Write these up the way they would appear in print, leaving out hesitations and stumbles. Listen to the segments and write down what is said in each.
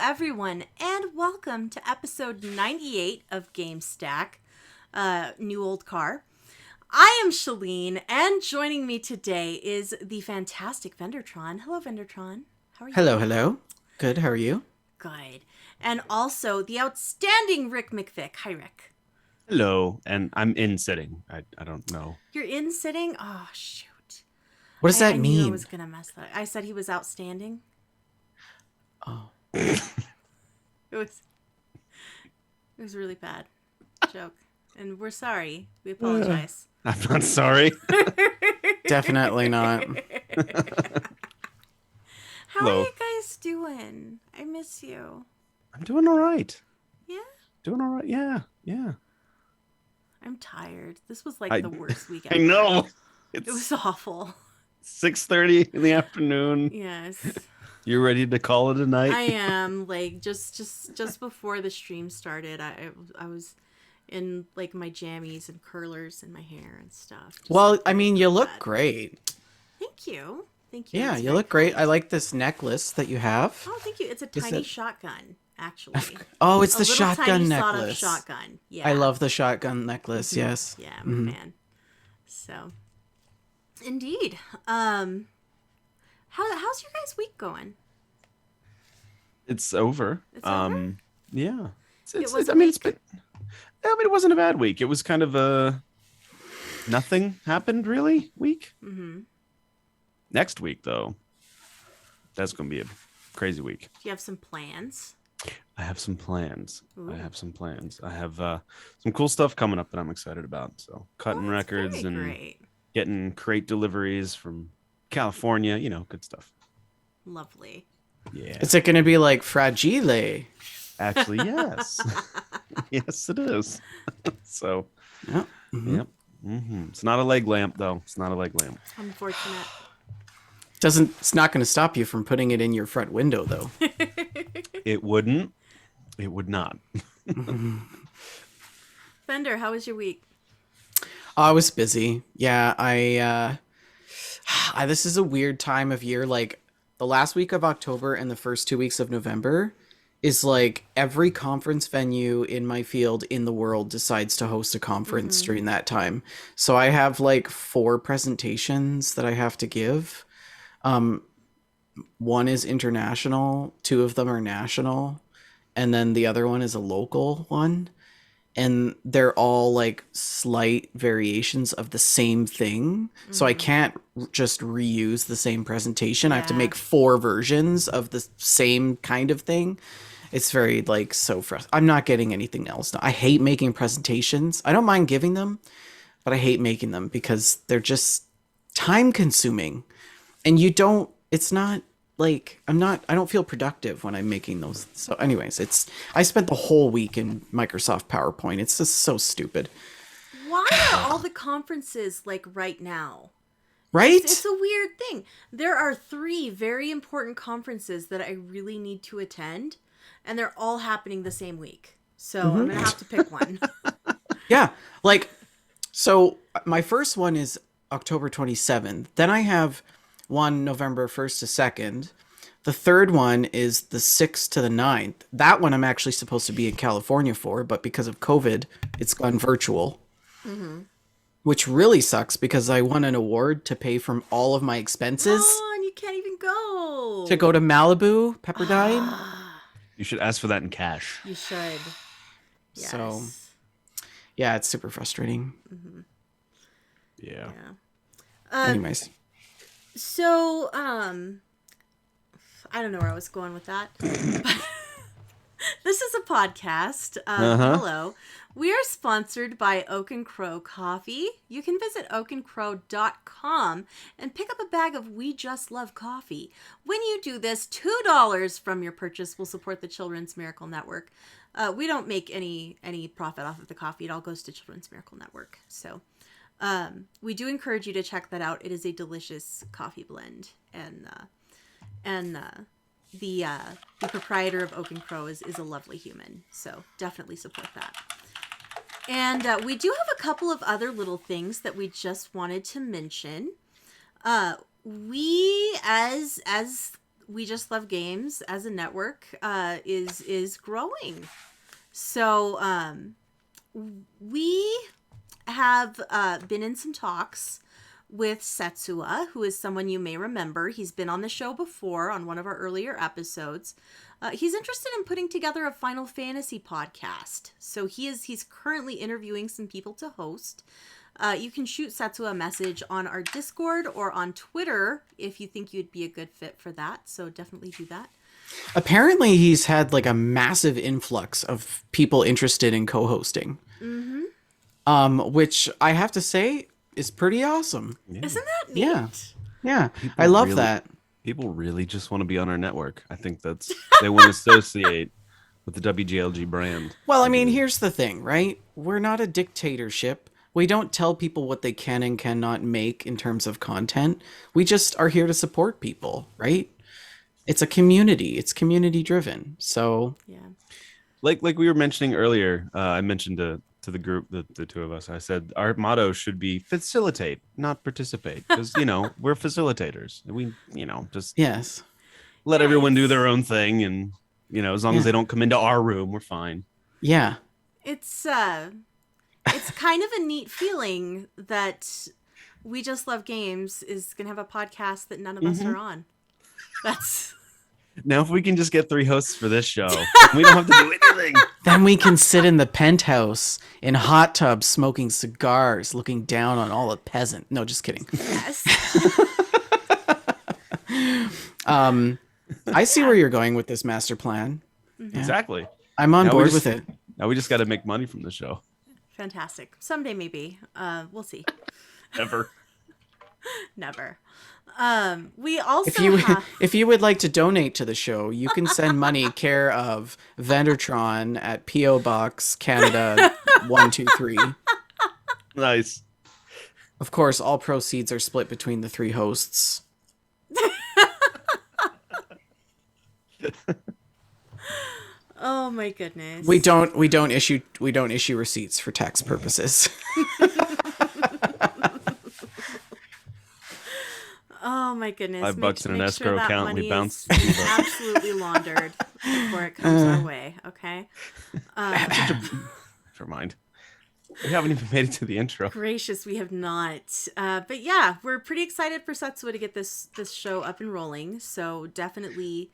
everyone, and welcome to episode 98 of Gamestack, NewOld Car. I am Shalene, and joining me today is the fantastic Vendertron. Hello, Vendertron. How are you? Hello. Good, how are you? Good. And also the outstanding Rick McVick. Hi, Rick. Hello, and I'm in sitting. I don't know. You're in sitting? Oh, shoot. What does that I mean? knew I was going to mess that. I said he was outstanding. Oh. It was a really bad joke. And we're sorry. We apologize. I'm not sorry. Definitely not. How Hello. are you guys doing? I miss you. I'm doing all right. Yeah? Doing all right. Yeah. I'm tired. This was like the worst weekend. I know. It was awful. 6:30 in the afternoon. Yes. You ready to call it a night? I am. Like just before the stream started, I was in like my jammies and curlers in my hair and stuff. Well, I mean, you look great. Thank you. Thank you. Yeah, That's you very look great. kind. I like this necklace that you have. Oh, thank you. It's a Is tiny it- shotgun, actually. Oh, it's A the little shotgun tiny necklace. sawed-up shotgun. Yeah. I love the shotgun necklace, yes. Yeah, I'm a fan. So, indeed. How's your guys' week going? It's over. It's over? Yeah. It was I mean, it's been. I mean, it wasn't a bad week. It was kind of a nothing happened really week. Mm-hmm. Next week, though, that's gonna be a crazy week. Do you have some plans? I have some plans. Ooh. I have some cool stuff coming up that I'm excited about. So cutting That's records very and great. getting crate deliveries from California. You know, good stuff. Lovely. Yeah. Is it going to be like Fragile? Actually, yes. Yes, it is. So, Yeah. Mhm. yep. It's not a leg lamp, though. It's not a leg lamp. Unfortunate. It's not going to stop you from putting it in your front window, though. It wouldn't. It would not. Fender, how was your week? I was busy. Yeah, this is a weird time of year. Like, the last week of October and the first 2 weeks of November is like every conference venue in my field in the world decides to host a conference during that time. So I have like 4 presentations that I have to give. One is international, 2 of them are national, and then the other one is a local one. And they're all like slight variations of the same thing. So I can't just reuse the same presentation. I have to Yeah. make 4 versions of the same kind of thing. It's very like so frustrating. I'm not getting anything else now. I hate making presentations. I don't mind giving them, but I hate making them because they're just time consuming. And it's not like I don't feel productive when I'm making those. So anyways, I spent the whole week in Microsoft PowerPoint. It's just so stupid. Why are all the conferences like right now? Right? It's a weird thing. There are 3 very important conferences that I really need to attend, and they're all happening the same week. So I'm going to have to pick one. Yeah. Like, so my first one is October 27th. Then I have one November 1st to 2nd. The third one is the 6th to the 9th. That one I'm actually supposed to be in California for, but because of COVID, it's gone virtual. Which really sucks because I won an award to pay from all of my expenses Oh, and you can't even go. to go to Malibu, Pepperdine. You should ask for that in cash. You should. Yes. So, yeah, it's super frustrating. Yeah. Yeah. Anyways. So, I don't know where I was going with that. This is a podcast. Hello. We are sponsored by Oak and Crow Coffee. You can visit oakandcrow.com and pick up a bag of We Just Love Coffee. When you do this, $2 from your purchase will support the Children's Miracle Network. We don't make any profit off of the coffee. It all goes to Children's Miracle Network. So we do encourage you to check that out. It is a delicious coffee blend. And the proprietor of Oak and Crow is a lovely human. So definitely support that. And we do have a couple of other little things that we just wanted to mention. We, as We Just Love Games as a network is growing. So we have been in some talks with Setsua, who is someone you may remember. He's been on the show before on one of our earlier episodes. He's interested in putting together a Final Fantasy podcast. So he's currently interviewing some people to host. You can shoot Setsua a message on our Discord or on Twitter if you think you'd be a good fit for that. So definitely do that. Apparently, he's had like a massive influx of people interested in co-hosting. Which I have to say is pretty awesome. Yeah. Isn't that neat? Yeah. People I love really- that. People really just want to be on our network. I think they want to associate with the WGLG brand. Well, I mean, here's the thing, right? We're not a dictatorship. We don't tell people what they can and cannot make in terms of content. We just are here to support people, right? It's a community. It's community driven. So Yeah. Like we were mentioning earlier, I mentioned to the group, the two of us, I said our motto should be facilitate, not participate, because we're facilitators. We just yes. let everyone do their own thing, and as long as they don't come into our room, we're fine. Yeah. It's kind of a neat feeling that We Just Love Games is going to have a podcast that none of us are on. That's... Now, if we can just get 3 hosts for this show, we don't have to do anything. Then we can sit in the penthouse in hot tubs smoking cigars, looking down on all the peasant. No, just kidding. Yes. I see where you're going with this master plan. Mm-hmm. Yeah. Exactly. I'm on Now we board just- with it. Now we just got to make money from the show. Fantastic. Someday maybe. We'll see. Ever. Never. We also If you would like to donate to the show, you can send money care of Vandertron at P.O. Box Canada 123. Nice. Of course, all proceeds are split between the 3 hosts. Oh my goodness. We don't issue receipts for tax purposes. Oh my goodness. $5 in an escrow that account, we money bounce. is absolutely laundered before it comes our way, okay? Never mind. We haven't even made it to the intro. Gracious, we have not. But yeah, we're pretty excited for Setsua to get this show up and rolling. So definitely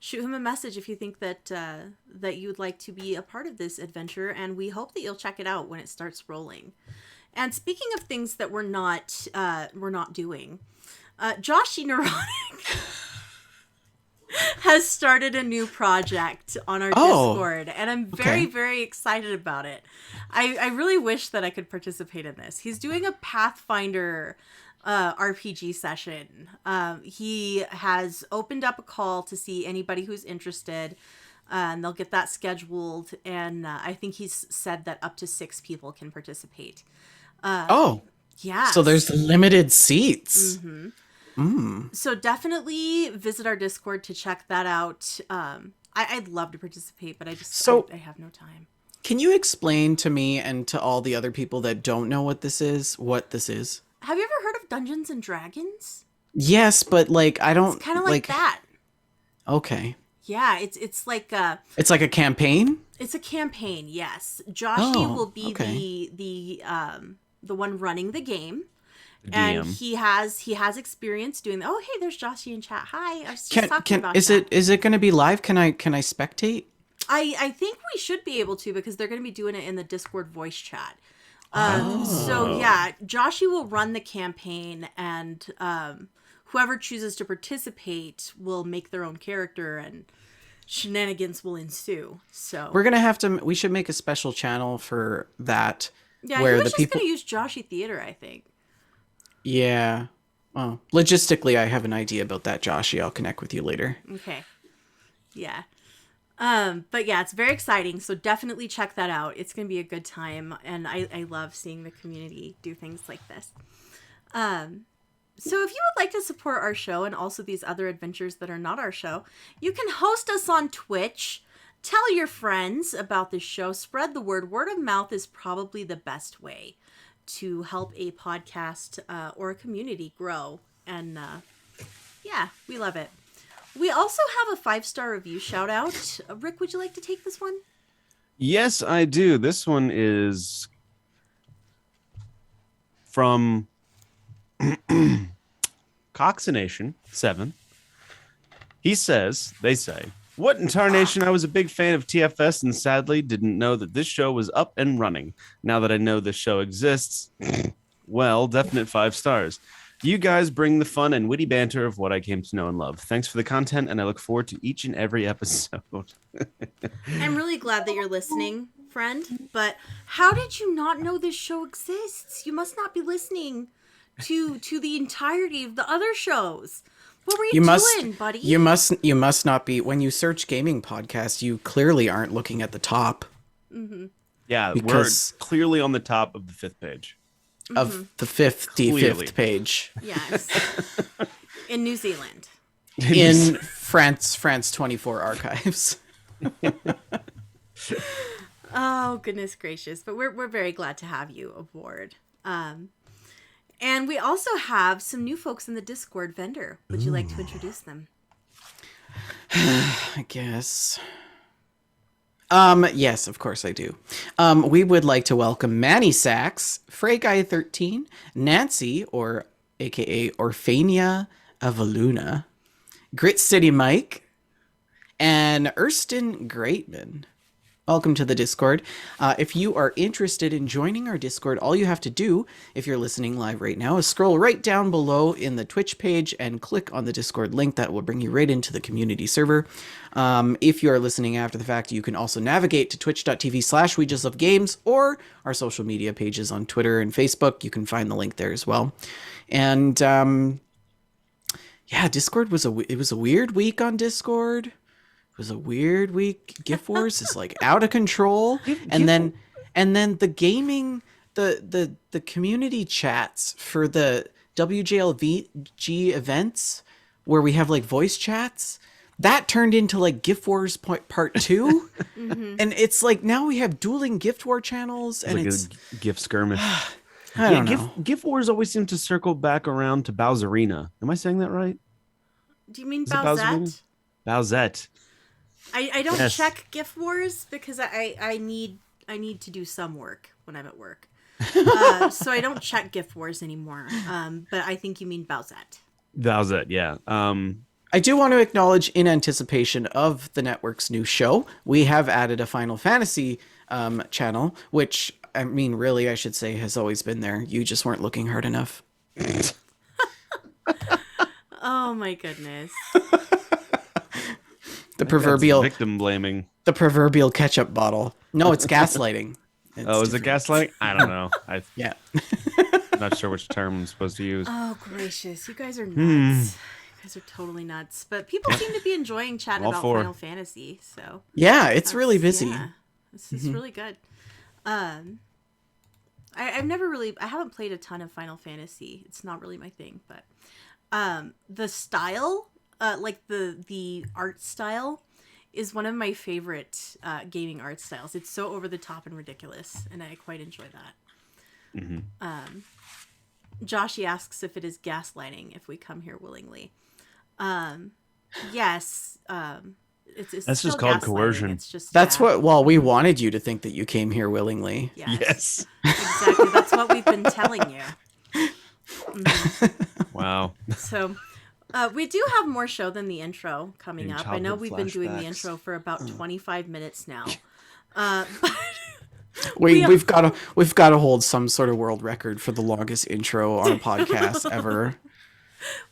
shoot him a message if you think that that you would like to be a part of this adventure, and we hope that you'll check it out when it starts rolling. And speaking of things that we're not doing, Joshy Neurotic has started a new project on our Discord, and I'm very, very excited about it. I really wish that I could participate in this. He's doing a Pathfinder RPG session. He has opened up a call to see anybody who's interested, and they'll get that scheduled, and I think he's said that up to 6 people can participate. Yeah. So there's limited seats. Mm-hmm. So definitely visit our Discord to check that out. I'd love to participate, but I have no time. Can you explain to me and to all the other people that don't know what this is? Have you ever heard of Dungeons and Dragons? Yes, but I don't. It's kind of like that. Okay. Yeah, it's like it's like a campaign. It's a campaign. Yes, Joshy will be okay. the one running the game. The And DM. he has experience doing that. Oh, hey, there's Joshy in chat. Hi, I was just talking about is that. it going to be live? Can I spectate? I think we should be able to, because they're going to be doing it in the Discord voice chat. So yeah, Joshy will run the campaign, and whoever chooses to participate will make their own character, and shenanigans will ensue. So We're gonna have to. We should make a special channel for that. yeah, where he the was just people. going to use Joshy Theater, I think. Yeah. Well, logistically, I have an idea about that, Joshy. I'll connect with you later. Okay. Yeah. But yeah, it's very exciting. So definitely check that out. It's going to be a good time. And I love seeing the community do things like this. So if you would like to support our show and also these other adventures that are not our show, you can host us on Twitch. Tell your friends about the show. Spread the word. Word of mouth is probably the best way to help a podcast or a community grow. And yeah, we love it. We also have a 5-star review shout out. Rick, would you like to take this one? Yes, I do. This one is from Coxination 7. They say, what in tarnation? I was a big fan of TFS and sadly didn't know that this show was up and running. Now that I know this show exists, well, definite 5 stars. You guys bring the fun and witty banter of what I came to know and love. Thanks for the content, and I look forward to each and every episode. I'm really glad that you're listening, friend, but how did you not know this show exists? You must not be listening to the entirety of the other shows. What were you doing, buddy? You must not be. When you search gaming podcast, you clearly aren't looking at the top. Mm-hmm. Yeah, because we're clearly on the top of the 5th page. Of the 55th page. Yes. In New Zealand. In France 24 archives. Oh, goodness gracious. But we're very glad to have you aboard. And we also have some new folks in the Discord vendor. Would you like to introduce them? I guess. Yes, of course I do. We would like to welcome Manny Sachs, Frey Guy 13, Nancy, or aka Orphania Avaluna, Grit City Mike, and Erston Greatman. Welcome to the Discord. If you are interested in joining our Discord, all you have to do, if you're listening live right now, is scroll right down below in the Twitch page and click on the Discord link. That will bring you right into the community server. If you are listening after the fact, you can also navigate to twitch.tv/WeJustLoveGames or our social media pages on Twitter and Facebook. You can find the link there as well. And yeah, Discord was it was a weird week on Discord. Was a weird week. GIF Wars is like out of control. And then the gaming, the community chats for the WJLVG events where we have like voice chats, that turned into like GIF Wars part 2. Mm-hmm. And it's like now we have dueling gift war channels and it's a GIF skirmish. I don't know. GIF Wars always seem to circle back around to Bowserina. Am I saying that right? Do you mean Bowsette? Bowsette. I don't check GIF Wars because I need to do some work when I'm at work. So I don't check GIF Wars anymore. But I think you mean Bowsette. Bowsette, yeah. I do want to acknowledge, in anticipation of the network's new show, we have added a Final Fantasy channel, which, I mean, really, I should say, has always been there. You just weren't looking hard enough. Oh, my goodness. The proverbial victim blaming. The proverbial ketchup bottle. No, it's gaslighting. Is it gaslighting? I don't know. Yeah. I'm not sure which term I'm supposed to use. Oh, gracious. You guys are nuts. You guys are totally nuts. But people seem to be enjoying chatting about Final Fantasy. So yeah, it's really busy. Yeah, this is really good. I've never really... I haven't played a ton of Final Fantasy. It's not really my thing. But the style... like the art style is one of my favorite gaming art styles. It's so over the top and ridiculous, and I quite enjoy that. Mm-hmm. Joshy asks if it is gaslighting if we come here willingly. Yes. It's that's just called coercion. It's just we wanted you to think that you came here willingly. Yes. Exactly. That's what we've been telling you. Mm-hmm. Wow. So... we do have more show than the intro coming up. I know we've been doing the intro for about 25 minutes now. We've got to hold some sort of world record for the longest intro on a podcast ever.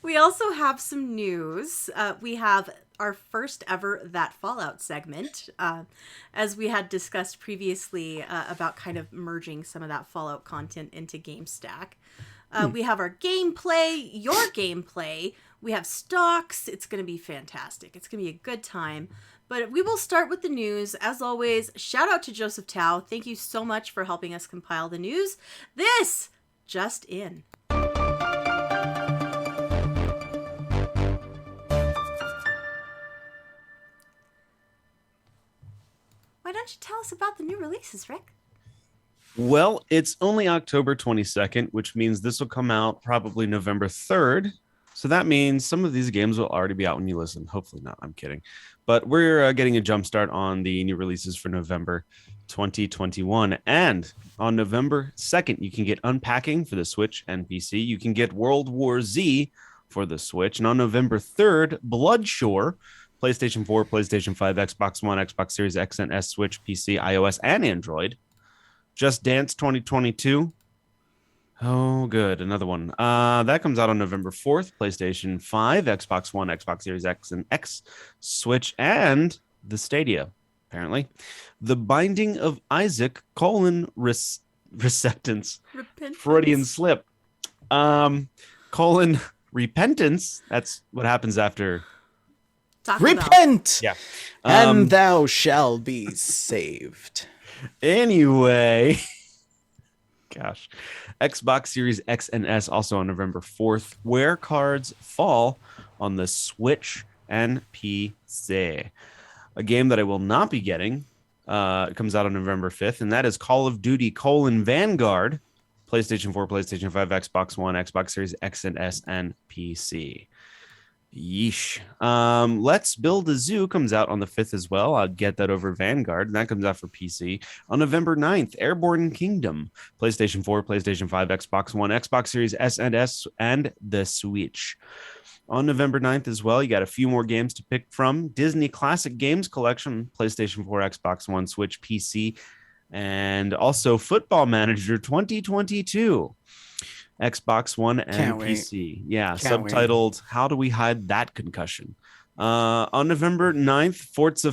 We also have some news. We have our first ever That Fallout segment, as we had discussed previously about kind of merging some of that Fallout content into Gamestack. We have our gameplay, your gameplay. We have stocks. It's going to be fantastic. It's going to be a good time. But we will start with the news. As always, shout out to Joseph Tao. Thank you so much for helping us compile the news. This just in. Why don't you tell us about the new releases, Rick? Well, it's only October 22nd, which means this will come out probably November 3rd. So that means some of these games will already be out when you listen. Hopefully not. I'm kidding. But we're getting a jump start on the new releases for November 2021. And on November 2nd, you can get Unpacking for the Switch and PC. You can get World War Z for the Switch. And on November 3rd, Bloodshore, PlayStation 4, PlayStation 5, Xbox One, Xbox Series X and S, Switch, PC, iOS, and Android. Just Dance 2022. Oh, good. Another one. That comes out on November 4th. PlayStation 5, Xbox One, Xbox Series X and X, Switch, and the Stadia, apparently. The Binding of Isaac, Receptance. Freudian slip. Repentance. That's what happens after. Repent! Yeah. And thou shall be saved. Anyway. Gosh. Xbox Series X and S also on November 4th. Where Cards Fall on the Switch and PC. A game that I will not be getting. It comes out on November 5th, and that is Call of Duty: Vanguard. PlayStation 4, PlayStation 5, Xbox One, Xbox Series X and S, and PC. Yeesh. Let's Build a Zoo comes out on the 5th as well. I'll get that over Vanguard, and that comes out for PC. On November 9th, Airborne Kingdom, PlayStation 4, PlayStation 5, Xbox One, Xbox Series S and S, and the Switch. On November 9th as well, you got a few more games to pick from. Disney Classic Games Collection, PlayStation 4, Xbox One, Switch, PC, and also Football Manager 2022. Xbox One and PC. Yeah, subtitled How Do We Hide That Concussion? On November 9th, Forza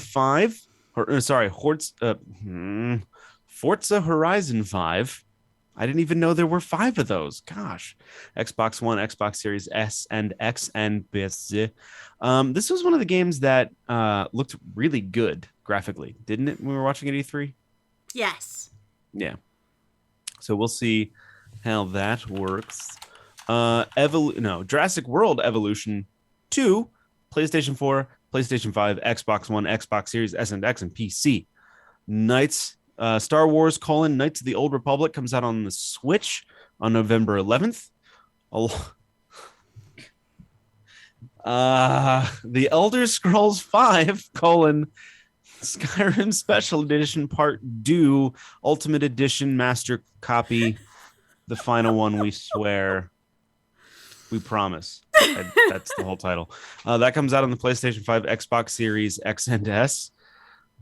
Horizon 5. I didn't even know there were 5 of those. Gosh. Xbox One, Xbox Series S and X and PC. This was one of the games that looked really good graphically, didn't it, when we were watching at E3? Yes. Yeah. So we'll see how that works. Jurassic World Evolution 2, PlayStation 4, PlayStation 5, Xbox One, Xbox Series S and X, and PC. Star Wars: Knights of the Old Republic comes out on the Switch on November 11th. The Elder Scrolls 5, Skyrim Special Edition Part 2, Ultimate Edition Master Copy. The final one, we swear. We promise. That's the whole title. That comes out on the PlayStation 5, Xbox Series X and S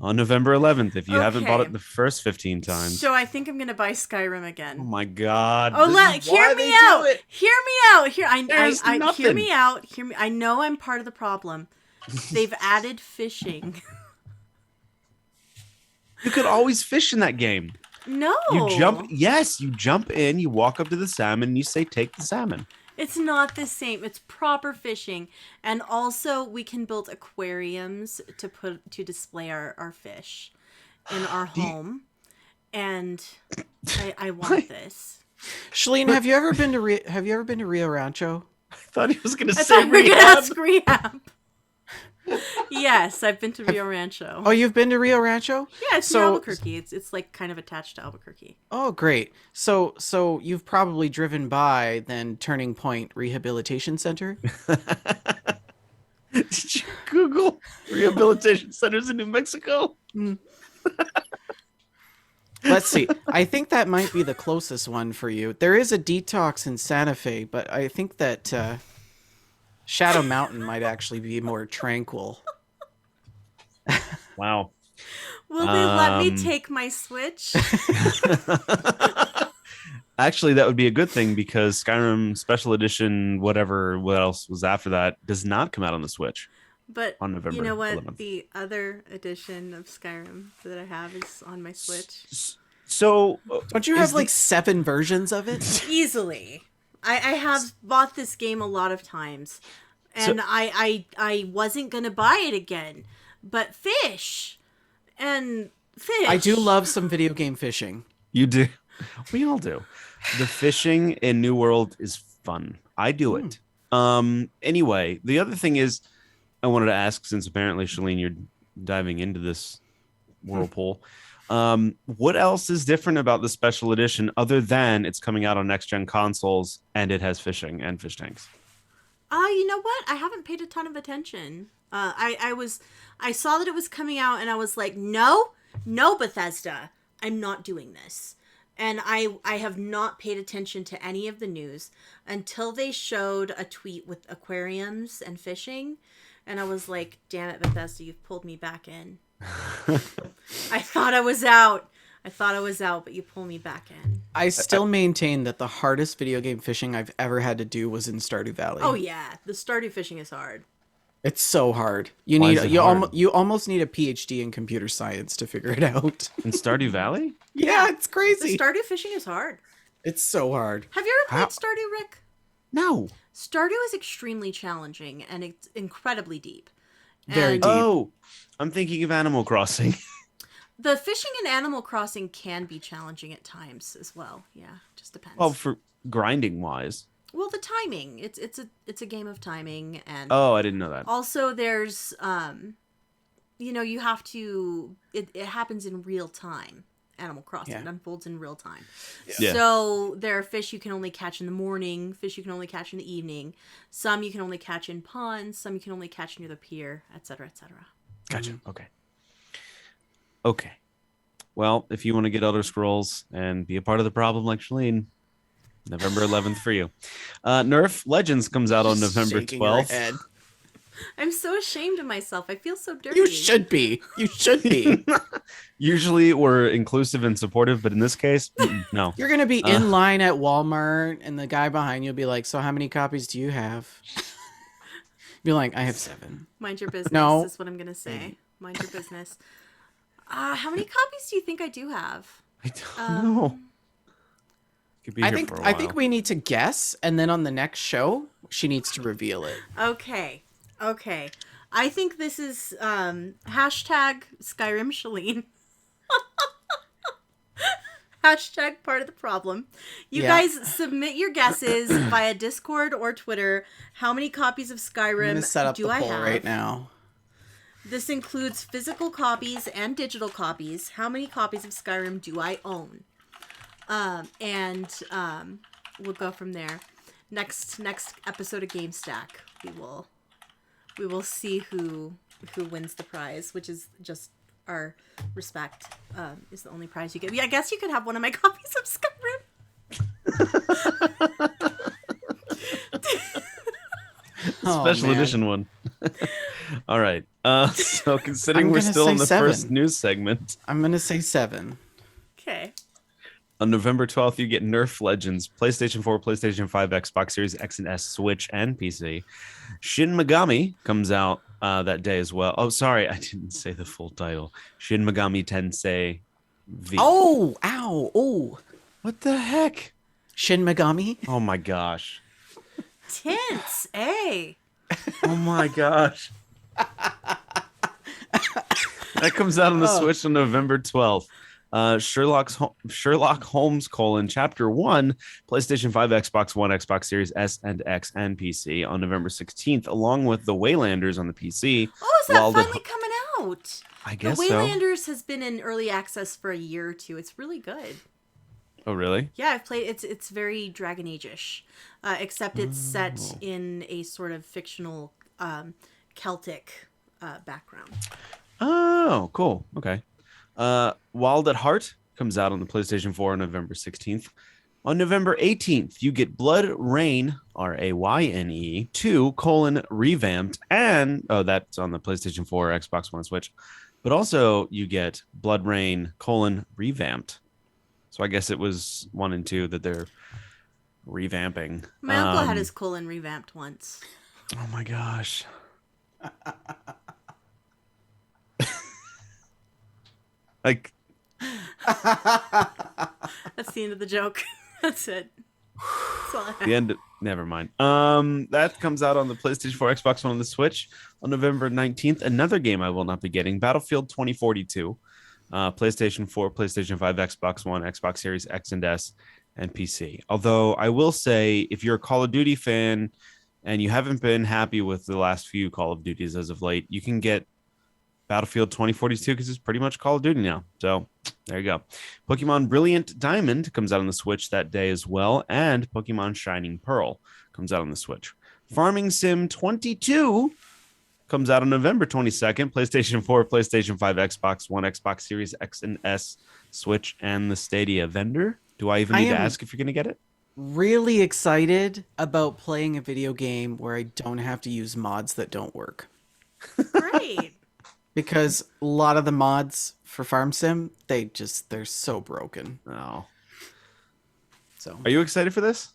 on November 11th. If you haven't bought it the first 15 times. So I think I'm going to buy Skyrim again. Oh my God. Oh, hear me out. Hear me out. Hear me out. I know I'm part of the problem. They've added fishing. You could always fish in that game. No. You jump in, you walk up to the salmon, and you say, take the salmon. It's not the same. It's proper fishing. And also we can build aquariums to display our fish in our home. And I want this. Shalene, have you ever been to Rio Rancho? I thought he was gonna say rehab. Yes, I've been to Rio Rancho. Oh, you've been to Rio Rancho? Yeah, it's near Albuquerque. It's like kind of attached to Albuquerque. Oh, great. So you've probably driven by then Turning Point Rehabilitation Center? Did you Google rehabilitation centers in New Mexico? Let's see. I think that might be the closest one for you. There is a detox in Santa Fe, but I think that Shadow Mountain might actually be more tranquil. Wow. Will they let me take my Switch? Actually, that would be a good thing because Skyrim Special Edition, what else was after that, does not come out on the Switch. But on November you know what? 11th. The other edition of Skyrim that I have is on my Switch. So, don't you have like 7 versions of it? Easily. I have bought this game a lot of times, and I wasn't going to buy it again. But fish. I do love some video game fishing. You do. We all do. The fishing in New World is fun. I do it. Anyway, the other thing is, I wanted to ask, since apparently, Shalene, you're diving into this whirlpool. What else is different about the special edition other than it's coming out on next-gen consoles and it has fishing and fish tanks? You know what? I haven't paid a ton of attention. I saw that it was coming out, and I was like, no, Bethesda, I'm not doing this. And I have not paid attention to any of the news until they showed a tweet with aquariums and fishing, and I was like, damn it, Bethesda, you've pulled me back in. I thought I was out, but you pull me back in. I still maintain that the hardest video game fishing I've ever had to do was in Stardew Valley. Oh yeah, the Stardew fishing is hard. It's so hard. You almost need a PhD in computer science to figure it out. In Stardew Valley? Yeah, it's crazy. The Stardew fishing is hard. It's so hard. Have you ever played Stardew, Rick? No. Stardew is extremely challenging, and it's incredibly deep. Very deep. Oh, I'm thinking of Animal Crossing. The fishing in Animal Crossing can be challenging at times as well. Yeah, just depends. Well, for grinding wise. Well, the timing. It's a game of timing, and I didn't know that. Also, there's you have to. It happens in real time. Animal Crossing. It unfolds in real time. Yeah. So there are fish you can only catch in the morning, fish you can only catch in the evening. Some you can only catch in ponds, some you can only catch near the pier, etc., etc. Gotcha. Okay. Well, if you want to get Elder Scrolls and be a part of the problem like Shalene, November 11th for you. Nerf Legends comes out on November 12th. I'm so ashamed of myself. I feel so dirty. You should be. Usually we're inclusive and supportive, but in this case, no. You're going to be in line at Walmart, and the guy behind you will be like, so how many copies do you have? Be like, I have 7. Mind your business. No. Is what I'm going to say. Mind your business. How many copies do you think I do have? I don't know. Could be I here for a while. think we need to guess, and then on the next show, she needs to reveal it. Okay. I think this is hashtag Skyrim Shalene. Hashtag part of the problem. You guys submit your guesses via Discord or Twitter. How many copies of Skyrim set up do the I poll have right now? This includes physical copies and digital copies. How many copies of Skyrim do I own? We'll go from there. Next episode of Gamestack, we will see who wins the prize, which is just our respect. Is the only prize you get. I guess you could have one of my copies of Skyrim. Special edition one. All right. So considering we're still in the 7. first news segment, I'm going to say 7. Okay. On November 12th, you get Nerf Legends, PlayStation 4, PlayStation 5, Xbox Series X and S, Switch, and PC. Shin Megami comes out that day as well. Oh, sorry, I didn't say the full title. Shin Megami Tensei V. Oh, ow, oh. What the heck? Shin Megami? Oh my gosh. Tints, eh? Oh my gosh. That comes out on the Switch on November 12th. Sherlock Holmes: Chapter 1, PlayStation 5, Xbox One, Xbox Series S and X, and PC on November 16th, along with The Waylanders on the PC. Oh, is that finally coming out? I guess The so. Waylanders has been in early access for a year or two. It's really good. Oh, really? Yeah, I've played. It's very Dragon Age-ish, except it's set in a sort of fictional Celtic background. Oh, cool. Okay. Wild at Heart comes out on the PlayStation 4 on November 16th. On November 18th, you get Blood Rain, Rayne 2, revamped, and that's on the PlayStation 4, Xbox One, Switch. But also you get Blood Rain, revamped. So I guess it was 1 and 2 that they're revamping. My uncle had his colon revamped once. Oh my gosh. Like, that's the end of the joke. That's it. That's all I have. the end. Never mind. That comes out on the PlayStation 4, Xbox One, and the Switch on November 19th. Another game I will not be getting, Battlefield 2042. PlayStation 4, PlayStation 5, Xbox One, Xbox Series X and S, and PC. Although I will say, if you're a Call of Duty fan and you haven't been happy with the last few Call of Duties as of late, you can get Battlefield 2042 because it's pretty much Call of Duty now. So there you go. Pokemon Brilliant Diamond comes out on the Switch that day as well, and Pokemon Shining Pearl comes out on the Switch. Farming Sim 22 comes out on November 22nd. PlayStation 4, PlayStation 5, Xbox One, Xbox Series X and S, Switch, and the Stadia vendor. Do I even need to ask if you're going to get it? Really excited about playing a video game where I don't have to use mods that don't work. Great. Because a lot of the mods for Farm Sim, they're so broken. Oh. So, Are you excited for this?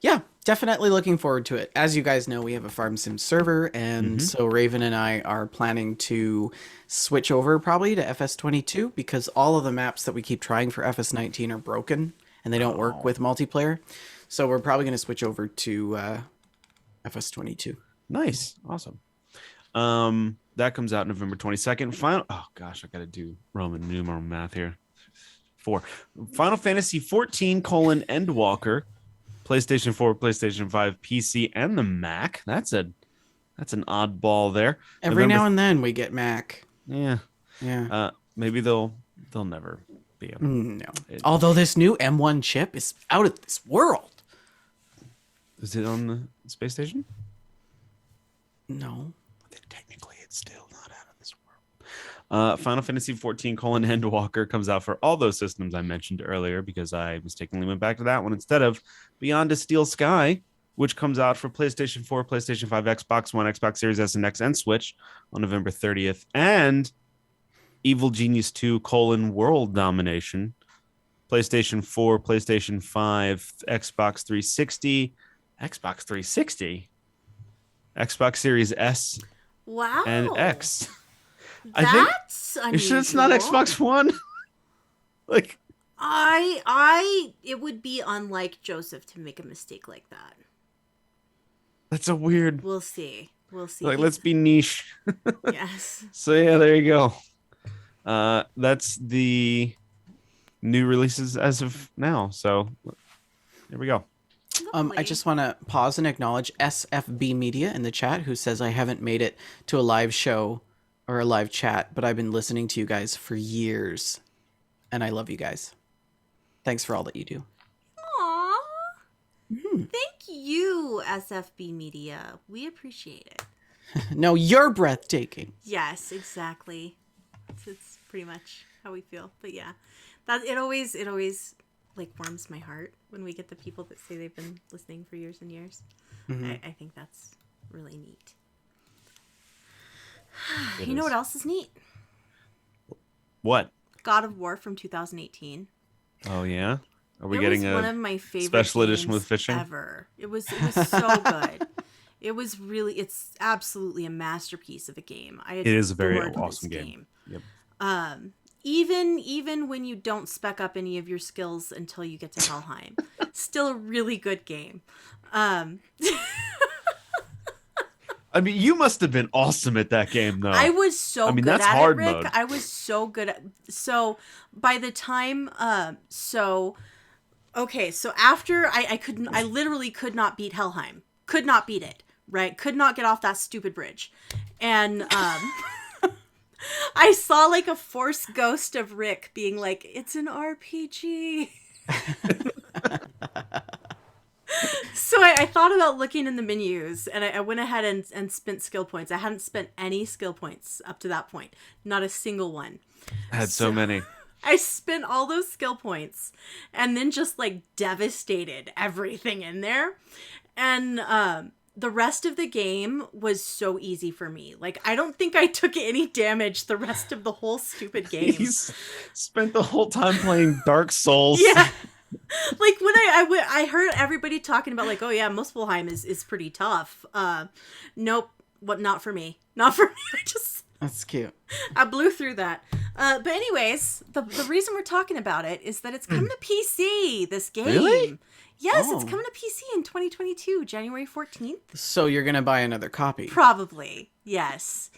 Yeah, definitely looking forward to it. As you guys know, we have a Farm Sim server, and so Raven and I are planning to switch over probably to FS22 because all of the maps that we keep trying for FS19 are broken and they don't work with multiplayer. So we're probably going to switch over to FS22. Nice. Awesome. That comes out November 22nd. Oh gosh, I got to do Roman numeral math here. 4. Final Fantasy 14 : Endwalker. PlayStation 4, PlayStation 5, PC, and the Mac. That's an oddball there. Every now and then we get Mac. Yeah. Maybe they'll never be. No. Although this new M1 chip is out of this world. Is it on the space station? No. Then technically, it's still not out of this world. Final Fantasy 14 : Endwalker comes out for all those systems I mentioned earlier because I mistakenly went back to that one instead of Beyond a Steel Sky, which comes out for PlayStation 4, PlayStation 5, Xbox One, Xbox Series S and X, and Switch on November 30th. And Evil Genius 2 : World Domination, PlayStation 4, PlayStation 5, Xbox 360, Xbox Series S Wow. and X. That's unusual. You sure it's not Xbox One? Like, it would be unlike Joseph to make a mistake like that. that's a weird. We'll see. Like, let's be niche. Yes. So yeah, there you go. That's the new releases as of now. So here we go. I just want to pause and acknowledge SFB Media in the chat who says I haven't made it to a live show or a live chat, but I've been listening to you guys for years, and I love you guys. Thanks for all that you do. Aww. Thank you, SFB Media. We appreciate it. No, you're breathtaking. Yes, exactly. It's pretty much how we feel. But yeah, that it always like warms my heart when we get the people that say they've been listening for years and years. I think that's really neat. You know what else is neat? What? God of War from 2018. Oh yeah. Are we It getting was a one of my favorite special edition games with fishing? Ever. It was so good. It's absolutely a masterpiece of a game. It is a very awesome game. Yep. Even when you don't spec up any of your skills until you get to Helheim, still a really good game. I mean, you must have been awesome at that game, though. I was so good that's at hard it, Rick. mode. I was so good at. So by the time, so after I literally could not beat Helheim. Could not beat it. Right? Could not get off that stupid bridge, and I saw like a force ghost of Rick being like, "It's an RPG." So I thought about looking in the menus, and I went ahead and spent skill points. I hadn't spent any skill points up to that point. Not a single one. I had so many. I spent all those skill points and then just like devastated everything in there. And the rest of the game was so easy for me. Like, I don't think I took any damage the rest of the whole stupid game. He's spent the whole time playing Dark Souls. Yeah. Like when I heard everybody talking about like, oh yeah, Muspelheim is pretty tough. Nope, not for me. Not for me. That's cute. I blew through that. But anyways, the reason we're talking about it is that it's coming to PC. This game. Really? Yes, it's coming to PC in 2022, January 14th. So you're gonna buy another copy? Probably. Yes.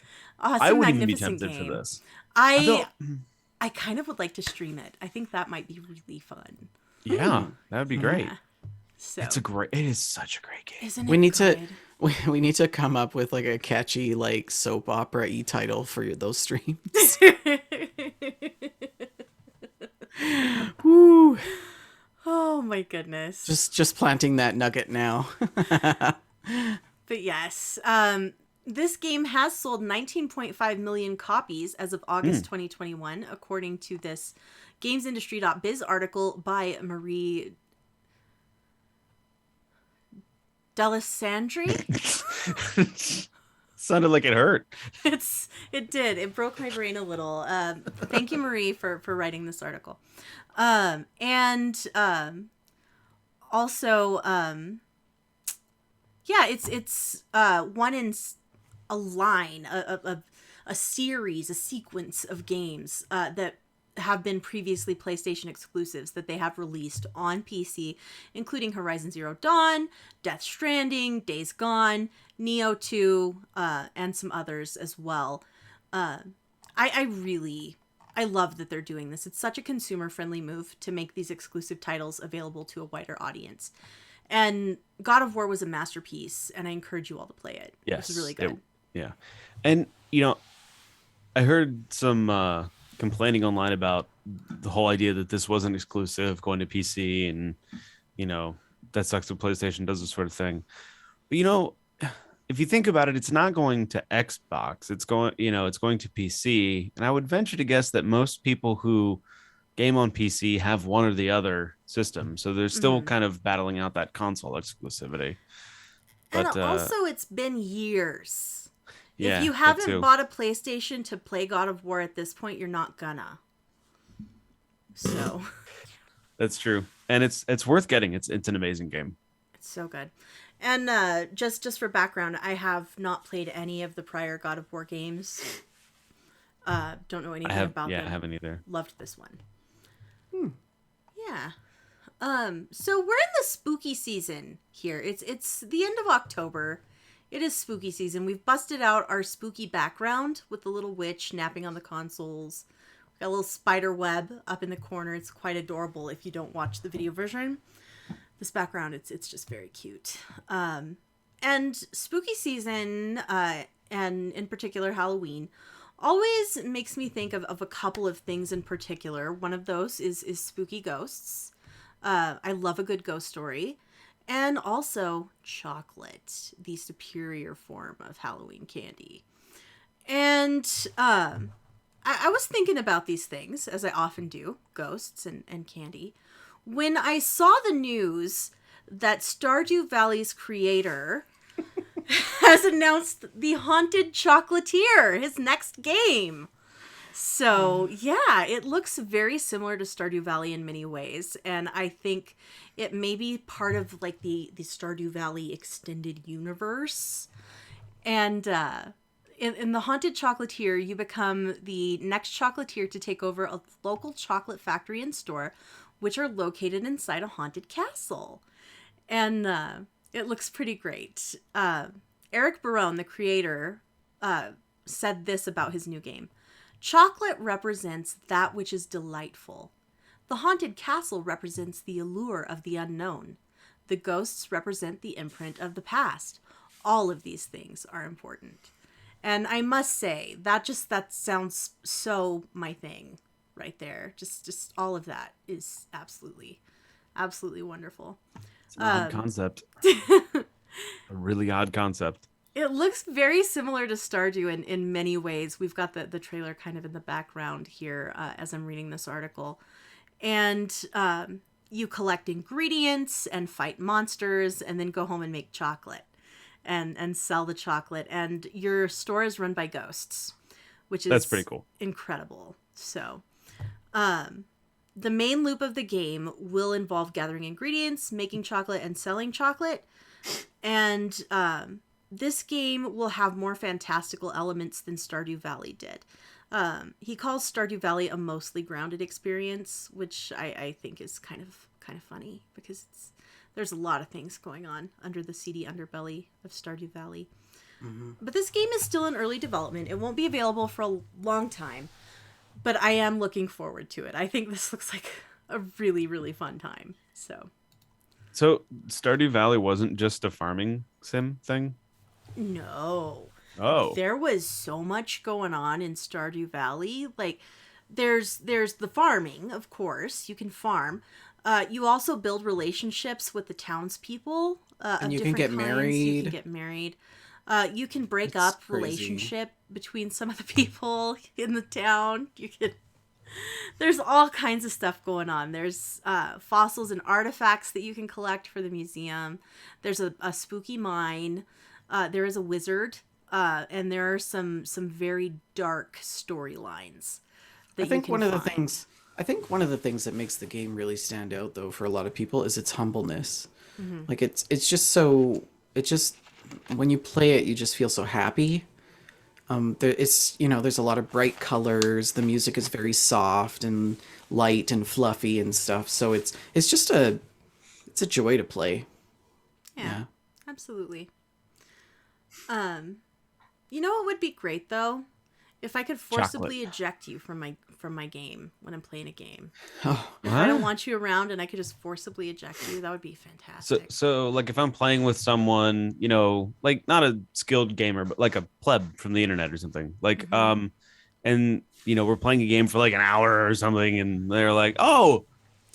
It's I a wouldn't even be magnificent tempted game. for this. I kind of would like to stream it. I think that might be really fun. Yeah, that would be great. Yeah. So It is such a great game. isn't it We need good? we need to come up with like a catchy like soap opera-y title for those streams. Woo! Oh my goodness. Just planting that nugget now. But yes, this game has sold 19.5 million copies as of August 2021, according to this GamesIndustry.biz article by Marie Delisandri. Sounded like it hurt. It did. It broke my brain a little. Thank you, Marie, for writing this article. Also, yeah, it's one in a line, a series, a sequence of games that have been previously PlayStation exclusives that they have released on PC, including Horizon Zero Dawn, Death Stranding, Days Gone, Neo 2, and some others as well. I love that they're doing this. It's such a consumer-friendly move to make these exclusive titles available to a wider audience. And God of War was a masterpiece, and I encourage you all to play it. Yes. It's really good. Yeah. And, I heard some complaining online about the whole idea that this wasn't exclusive going to PC and, that sucks that PlayStation does this sort of thing. But, if you think about it, it's not going to Xbox. It's going to PC. And I would venture to guess that most people who game on PC have one or the other system. So they're still kind of battling out that console exclusivity. But, and also, it's been years. Yeah, if you haven't bought a PlayStation to play God of War at this point, you're not gonna. So. That's true. And it's worth getting. It's an amazing game. It's so good. And just for background, I have not played any of the prior God of War games. Don't know anything about them. Yeah, I haven't either. Loved this one. Yeah. So we're in the spooky season here. It's the end of October. It is spooky season. We've busted out our spooky background with the little witch napping on the consoles. We got a little spider web up in the corner. It's quite adorable if you don't watch the video version. This background, it's just very cute. And spooky season, and in particular Halloween, always makes me think of a couple of things in particular. One of those is spooky ghosts. I love a good ghost story. And also chocolate, the superior form of Halloween candy. And I was thinking about these things, as I often do, ghosts and candy, when I saw the news that Stardew Valley's creator has announced the Haunted Chocolatier, his next game. So, yeah, it looks very similar to Stardew Valley in many ways. And I think it may be part of, like, the Stardew Valley extended universe. And in the Haunted Chocolatier, you become the next chocolatier to take over a local chocolate factory and store, which are located inside a haunted castle. And it looks pretty great. Eric Barone, the creator, said this about his new game. Chocolate represents that which is delightful. The haunted castle represents the allure of the unknown. The ghosts represent the imprint of the past. All of these things are important. And I must say, that sounds so my thing right there. Just all of that is absolutely wonderful. It's an odd concept. A really odd concept. It looks very similar to Stardew in many ways. We've got the trailer kind of in the background here as I'm reading this article. And you collect ingredients and fight monsters and then go home and make chocolate and sell the chocolate. And your store is run by ghosts, which is that's pretty cool. Incredible. So the main loop of the game will involve gathering ingredients, making chocolate, and selling chocolate. And this game will have more fantastical elements than Stardew Valley did. He calls Stardew Valley a mostly grounded experience, which I think is kind of funny because there's a lot of things going on under the seedy underbelly of Stardew Valley. Mm-hmm. But this game is still in early development. It won't be available for a long time, but I am looking forward to it. I think this looks like a really, really fun time. So Stardew Valley wasn't just a farming sim thing? No. Oh. There was so much going on in Stardew Valley. Like, there's the farming, of course. You can farm. You also build relationships with the townspeople And of you can different get kinds. married. You can get married. You can break It's up crazy. relationship between some of the people in the town. You can. There's all kinds of stuff going on. There's fossils and artifacts that you can collect for the museum. There's a spooky mine. There is a wizard, and there are some very dark storylines. I think one of the things that makes the game really stand out, though, for a lot of people, is its humbleness. Mm-hmm. Like it's just so when you play it, you just feel so happy. There's a lot of bright colors. The music is very soft and light and fluffy and stuff. So it's just it's a joy to play. Yeah. Absolutely. You know what would be great though? If I could forcibly eject you from my game when I'm playing a game. Oh, if I don't want you around and I could just forcibly eject you, that would be fantastic. So like if I'm playing with someone, like not a skilled gamer, but like a pleb from the internet or something, like and we're playing a game for like an hour or something, and they're like, oh,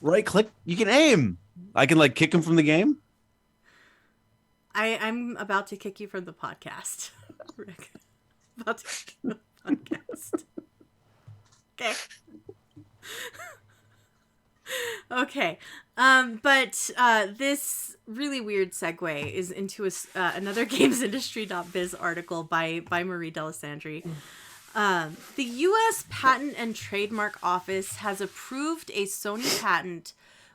right click, you can aim. I can like kick them from the game. I'm about to kick you from the podcast, Rick. About to kick you from the podcast. Okay. Okay. But this really weird segue is into another GamesIndustry.biz article by Marie Delisandri. The U.S. Patent and Trademark Office has approved a Sony patent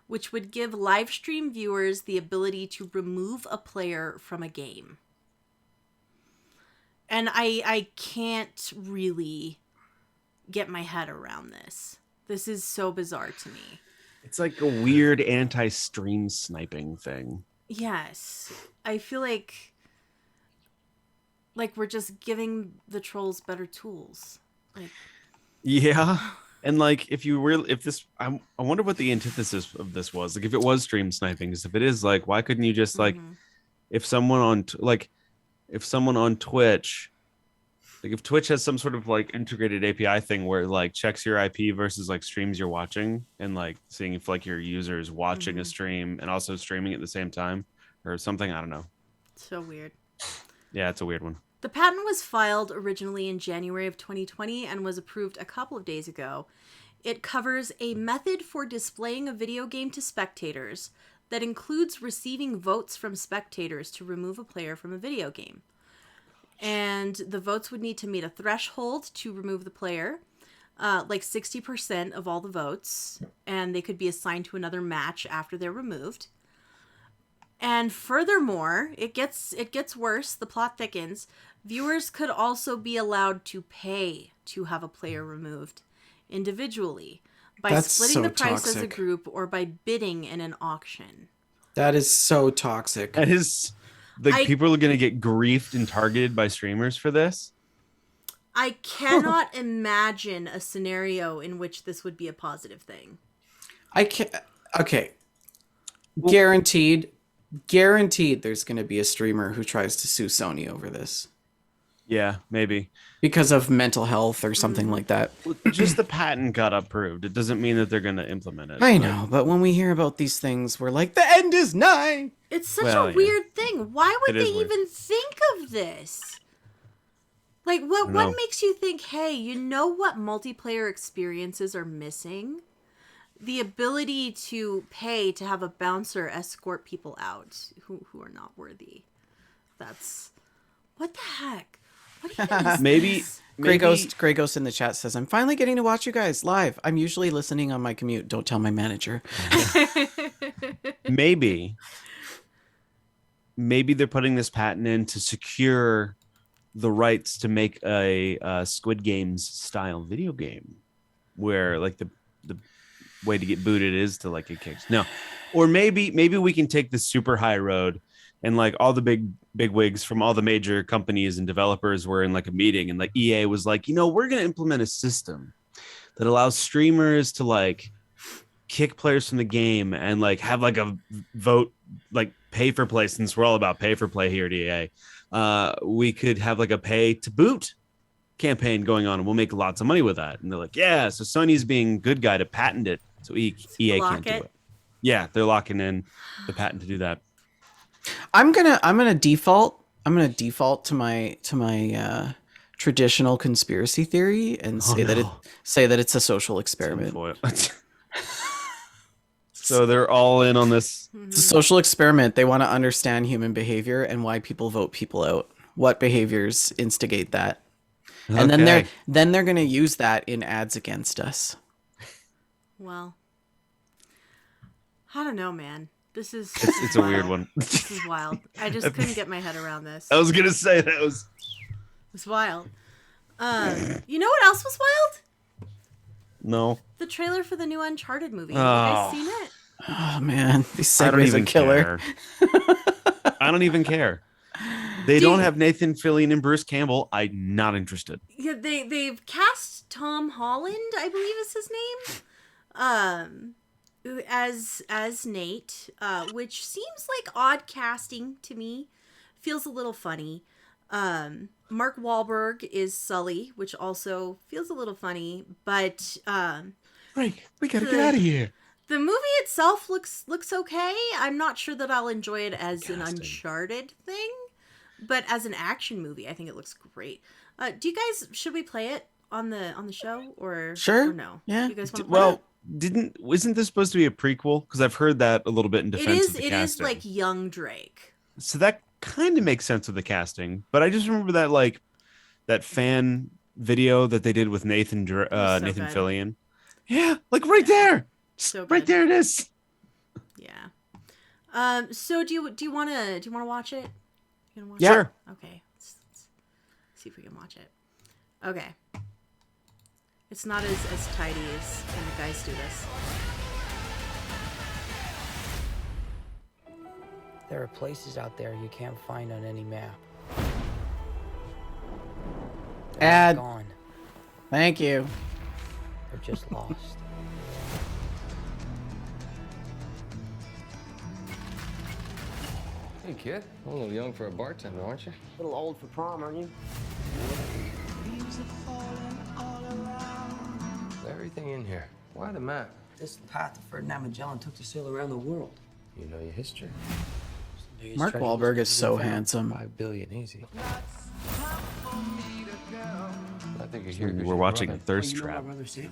which would give live stream viewers the ability to remove a player from a game. And I can't really get my head around this. This is so bizarre to me. It's like a weird anti-stream sniping thing. Yes. I feel like we're just giving the trolls better tools. Yeah. And like I wonder what the antithesis of this was. Like if it was stream sniping, because if it is, like, why couldn't you just like if someone on Twitch, like if Twitch has some sort of like integrated API thing where it like checks your IP versus like streams you're watching and like seeing if like your user is watching a stream and also streaming at the same time or something. I don't know. So weird. Yeah, it's a weird one. The patent was filed originally in January of 2020 and was approved a couple of days ago. It covers a method for displaying a video game to spectators that includes receiving votes from spectators to remove a player from a video game. And the votes would need to meet a threshold to remove the player, like 60% of all the votes, and they could be assigned to another match after they're removed. And furthermore, it gets worse, the plot thickens. Viewers could also be allowed to pay to have a player removed individually by splitting the price as a group or by bidding in an auction. That is so toxic. That is people are going to get griefed and targeted by streamers for this. I cannot imagine a scenario in which this would be a positive thing. I can't. Okay. Guaranteed there's going to be a streamer who tries to sue Sony over this. Yeah, maybe. Because of mental health or something like that. Just the patent got approved. It doesn't mean that they're going to implement it. I know, but when we hear about these things, we're like, the end is nigh. It's such a weird thing. Why would they even think of this? Like, what makes you think, hey, you know what multiplayer experiences are missing? The ability to pay to have a bouncer escort people out who are not worthy. That's... What the heck? What even is maybe this? Grey Ghost in the chat says, I'm finally getting to watch you guys live. I'm usually listening on my commute. Don't tell my manager. Maybe they're putting this patent in to secure the rights to make a Squid Games style video game where like the way to get booted is to like get kicked. No. Or maybe we can take the super high road and like all the big wigs from all the major companies and developers were in like a meeting and like EA was like, we're going to implement a system that allows streamers to like kick players from the game and like have like a vote, like pay for play, since we're all about pay for play here at EA. We could have like a pay to boot campaign going on and we'll make lots of money with that. And they're like, yeah, so Sony's being good guy to patent it. So EA can't do it. Yeah, they're locking in the patent to do that. I'm gonna default to my traditional conspiracy theory and say that it's a social experiment. So they're all in on this. It's a social experiment. They want to understand human behavior and why people vote people out. What behaviors instigate that? And then they're going to use that in ads against us. Well, I don't know, man. It's a weird one. This is wild. I just couldn't get my head around this. I was gonna say that was. It's wild. You know what else was wild? No. The trailer for the new Uncharted movie. Have you guys seen it? Oh man, these segues are killer. I don't even care. They don't have Nathan Fillion and Bruce Campbell. I'm not interested. Yeah, they've cast Tom Holland, I believe is his name, as Nate, which seems like odd casting to me. Feels a little funny. Mark Wahlberg is Sully, which also feels a little funny, but Frank, we gotta get out of here. The movie itself looks okay. I'm not sure that I'll enjoy it as an Uncharted thing, but as an action movie, I think it looks great. Should we play it on the show or sure? Or no? Yeah. You guys want to play it? Isn't this supposed to be a prequel? Because I've heard that a little bit in defense of the casting. It is like young Drake. So that kind of makes sense with the casting, but I just remember that fan video that they did with Nathan Fillion. Yeah, like right there. So right there it is. Yeah. So do you want to watch it? You gonna watch Yeah. it? Okay. Let's see if we can watch it. Okay. It's not as tidy as when the guys do this. There are places out there you can't find on any map. They're Ad. gone. Thank you. They're just lost. Hey, kid. A little young for a bartender, aren't you? A little old for prom, aren't you? Everything in here. Why the map? This is the path that Ferdinand Magellan took to sail around the world. You know your history. Mark Wahlberg is so handsome. 5 billion easy. I think you're here 'cause We're your watching brother- Thirst You know Trap. my brother Sam?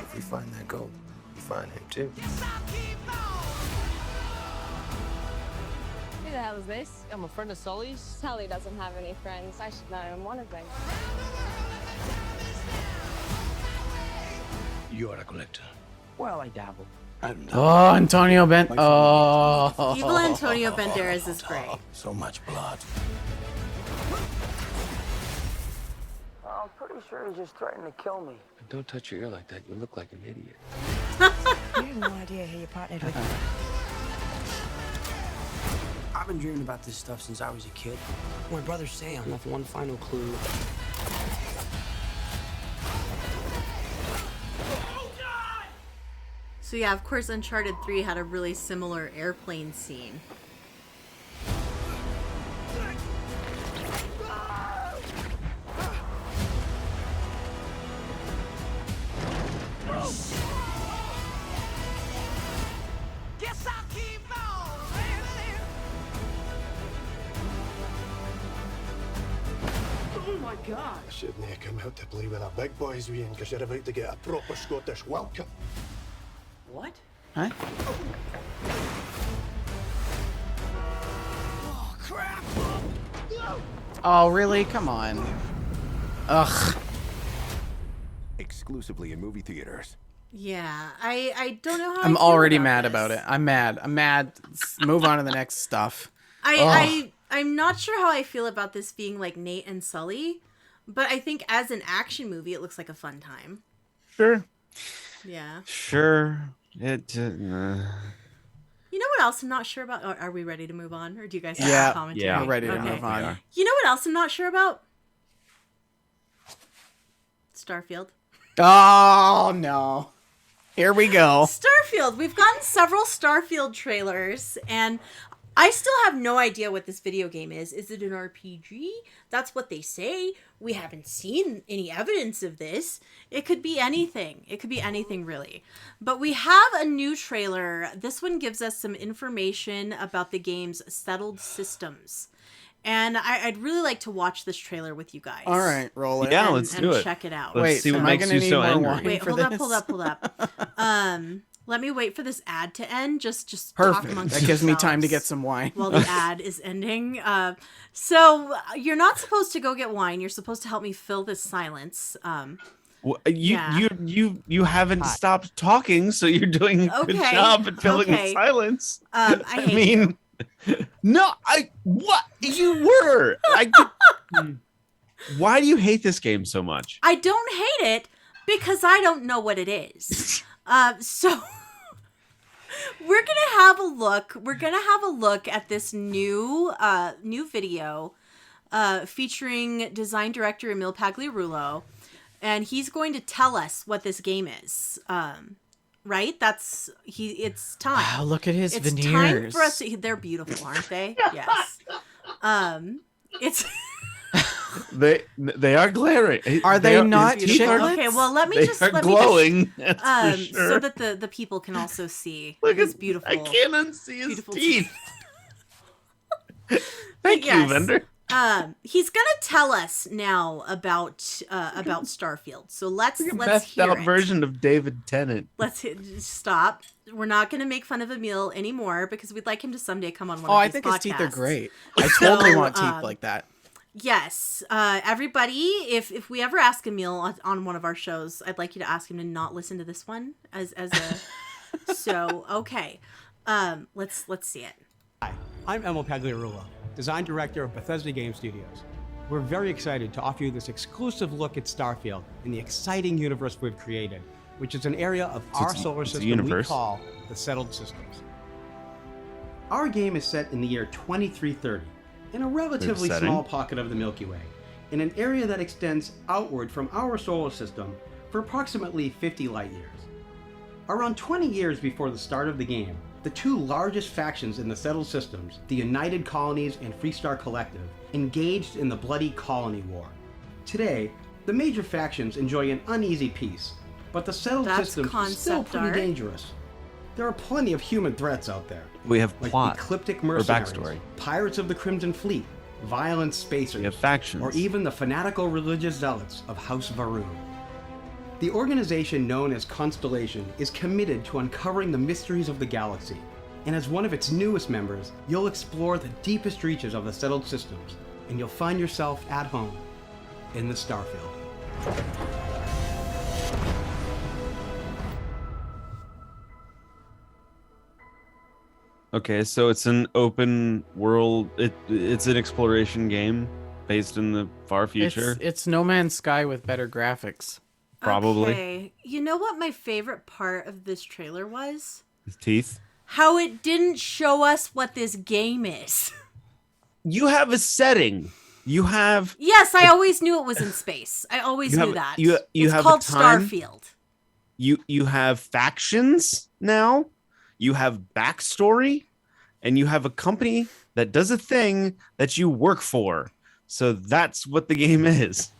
If we find that gold, we find him too. Who the hell is this? I'm a friend of Sully's. Sully doesn't have any friends. I should know him. One of them. You are a collector. Well, I dabble. Oh, Antonio Oh. Evil Antonio Banderas is great. So much blood. I'm pretty sure he's just threatening to kill me. Don't touch your ear like that. You look like an idiot. You have no idea who you partnered with. I've been dreaming about this stuff since I was a kid. My brother Sam left one final clue. So yeah, of course, Uncharted 3 had a really similar airplane scene. God. I shouldn't have come out to play with the big boys, Ian, because you're about to get a proper Scottish welcome. What? Huh? Oh, crap! Oh, really? Come on. Ugh. Exclusively in movie theaters. Yeah, I don't know how I'm I feel already about mad this. about it. I'm mad. Let's move on to the next stuff. I'm not sure how I feel about this being like Nate and Sully, but I think as an action movie, it looks like a fun time. Sure. Yeah. Sure. It. You know what else I'm not sure about? Are we ready to move on, or do you guys have Yeah, a commentary? yeah. We're ready to Okay. move on. You know what else I'm not sure about? Starfield. Oh, no. Here we go. Starfield. We've gotten several Starfield trailers, and I still have no idea what this video game is. Is it an RPG? That's what they say. We haven't seen any evidence of this. It could be anything. It could be anything, really. But we have a new trailer. This one gives us some information about the game's settled systems. And I'd really like to watch this trailer with you guys. All right, roll it. Yeah, let's do it. Check it out. Let's see what makes you so angry. Wait, hold up. Let me wait for this ad to end. Just talk Perfect. amongst That gives me time to yourselves get some wine. while the ad is ending. So you're not supposed to go get wine. You're supposed to help me fill this silence. Well, Yeah. you haven't stopped talking, so you're doing a good Okay, job at filling the okay. silence. I hate you. No, what you were. Why do you hate this game so much? I don't hate it because I don't know what it is. So we're gonna have a look. We're gonna have a look at this new video featuring design director Emil Pagliarulo, and he's going to tell us what this game is. Right? It's time. Wow, look at his It's veneers. time for us to. They're beautiful, aren't they? Yes. It's. They are glaring. Are they not chiclets? Okay, well, let me They just are glowing. That's for sure. so that the people can also see Look his at beautiful. I can't unsee his beautiful teeth. Thank you, Yes. vendor. He's gonna tell us now about Starfield. So let's Like a hear messed out it. version of David Tennant. Stop. We're not gonna make fun of Emil anymore because we'd like him to someday come on one Oh, of I these think podcasts. his teeth are great. I totally want teeth um, like that. Yes, everybody. If we ever ask Emil on one of our shows, I'd like you to ask him to not listen to this one as a. So okay, let's see it. Hi, I'm Emil Pagliarulo, Design Director of Bethesda Game Studios. We're very excited to offer you this exclusive look at Starfield and the exciting universe we've created, which is an area of our solar it's a system we universe. call the Settled Systems. Our game is set in the year 2330, in a relatively setting. small pocket of the Milky Way, in an area that extends outward from our solar system for approximately 50 light years. Around 20 years before the start of the game, the two largest factions in the Settled Systems, the United Colonies and Freestar Collective, engaged in the bloody Colony War. Today, the major factions enjoy an uneasy peace, but the Settled That's Systems are still concept pretty art. dangerous. There are plenty of human threats out there, We have like plot ecliptic or mercenaries, backstory. pirates of the Crimson Fleet, violent spacers, We have factions. or even the fanatical religious zealots of House Varun. The organization known as Constellation is committed to uncovering the mysteries of the galaxy, and as one of its newest members, you'll explore the deepest reaches of the Settled Systems, and you'll find yourself at home in the Starfield. Okay, so it's an open world. It's an exploration game based in the far future. It's No Man's Sky with better graphics. Probably. Okay. You know what my favorite part of this trailer was? With teeth. How it didn't show us what this game is. You have a setting. You have Yes, I always knew it was in space. I always You knew have- that. you it's have a called time? Starfield. you have factions now. You have backstory, and you have a company that does a thing that you work for. So that's what the game is.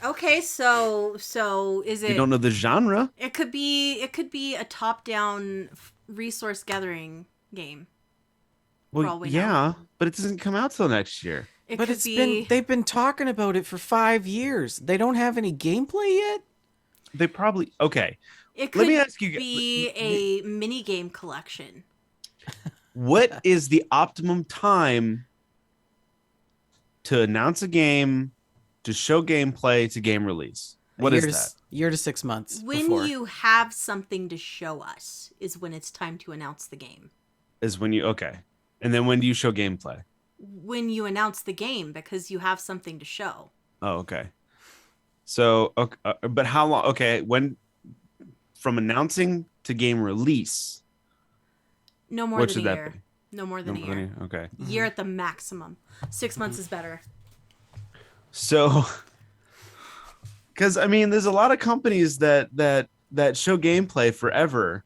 Okay, so is it? You don't know the genre. It could be a top-down resource gathering game. for all Well, we yeah, know. but it doesn't come out till next year. It But could it's be. been they've been talking about it for 5 years. They don't have any gameplay yet. They probably okay. It could Let me ask you, be a mini game collection. what is the optimum time to announce a game, to show gameplay, to game release? What is that? Year to 6 months. When before. you have something to show us is when it's time to announce the game. Is when you okay, and then when do you show gameplay? When you announce the game, because you have something to show. Oh, okay. So, okay, but how long? Okay, when from announcing to game release? No more What than should a that year. be? No more than a year. Okay. Year at the maximum. 6 months is better. So, because I mean, there's a lot of companies that show gameplay forever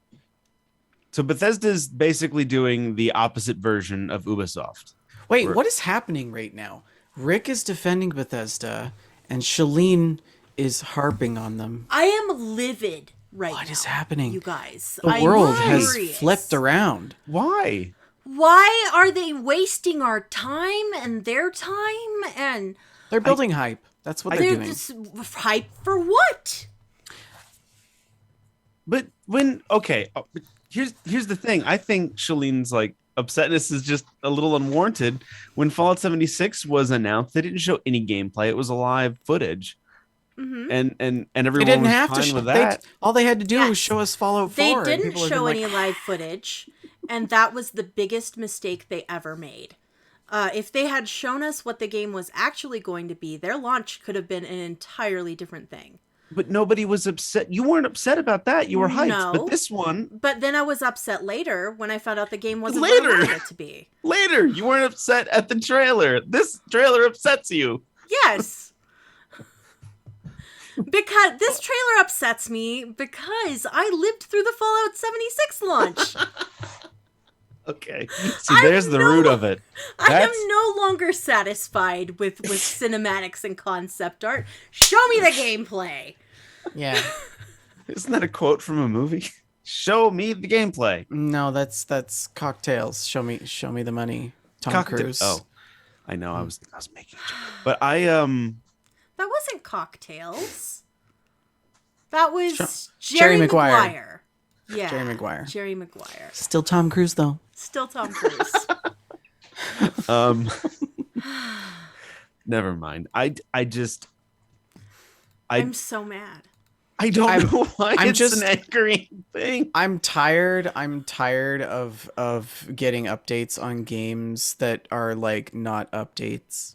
So Bethesda's basically doing the opposite version of Ubisoft. Wait, what is happening right now? Rick is defending Bethesda, and Shalene is harping on them. I am livid right now. What is happening? You guys. The world has flipped around. Why? Why are they wasting our time and their time? And they're building hype. That's what they're doing. Just hype for what? But here's the thing. I think Shalene's like upsetness is just a little unwarranted. When Fallout 76 was announced, they didn't show any gameplay. It was a live footage. And everyone didn't was have fine to with that. all they had to do was show us Fallout 4. They didn't show any live footage, and that was the biggest mistake they ever made. If they had shown us what the game was actually going to be, their launch could have been an entirely different thing. But nobody was upset. You weren't upset about that. You were hyped. No. But this one... But then I was upset later when I found out the game wasn't Later. what I wanted it to be. Later, you weren't upset at the trailer. This trailer upsets you. Yes. Because this trailer upsets me because I lived through the Fallout 76 launch. Okay. See, there's the root of it. I am no longer satisfied with cinematics and concept art. Show me the gameplay. Yeah. Isn't that a quote from a movie? Show me the gameplay. No, that's Cocktails. Show me the money. Tom Cruise. Oh, I know. I was making a joke. But That wasn't Cocktails. That was Jerry Jerry Maguire. Maguire. Yeah. Jerry Maguire. Jerry Maguire. Still Tom Cruise though. Still Tom Cruise. Never mind. I'm so mad. I don't know why I'm it's just an angry thing. I'm tired of getting updates on games that are like not updates.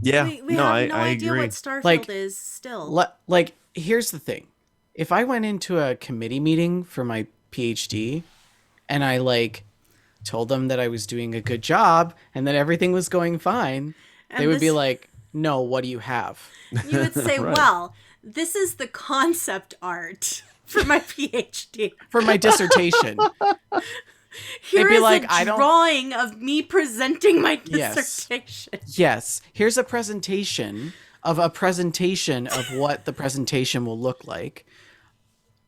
Yeah. We have no idea agree. what Starfield Like, is still. Like, here's the thing. If I went into a committee meeting for my PhD and I like told them that I was doing a good job and that everything was going fine, And they would be this- like, "No, what do you have?" You would say, Right. well, this is the concept art for my PhD. For my dissertation. Here be is like, a I don't- drawing of me presenting my Yes. dissertation. Yes, here's a presentation of what the presentation will look like.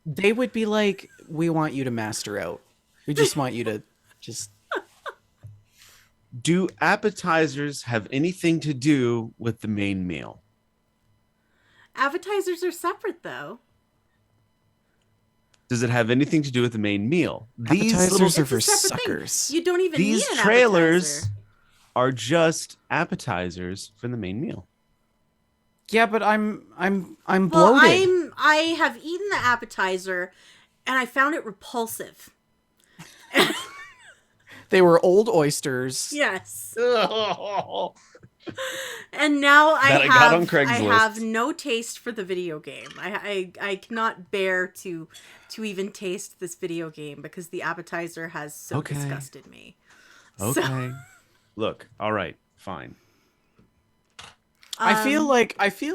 They would be like, "We want you to master out. We just want you to just..." Do appetizers have anything to do with the main meal? Appetizers are separate, though. Does it have anything to do with the main meal? Appetizers are for It's a separate thing. suckers. You don't even These need an trailers appetizer. are just appetizers for the main meal. Yeah, but I'm Well, bloated. I have eaten the appetizer, and I found it repulsive. They were old oysters. Yes. Oh, And now That I got on I Craigslist. have no taste for the video game. I cannot bear to even taste this video game because the appetizer has so Okay. disgusted me. okay. So, Look, all right, fine. I feel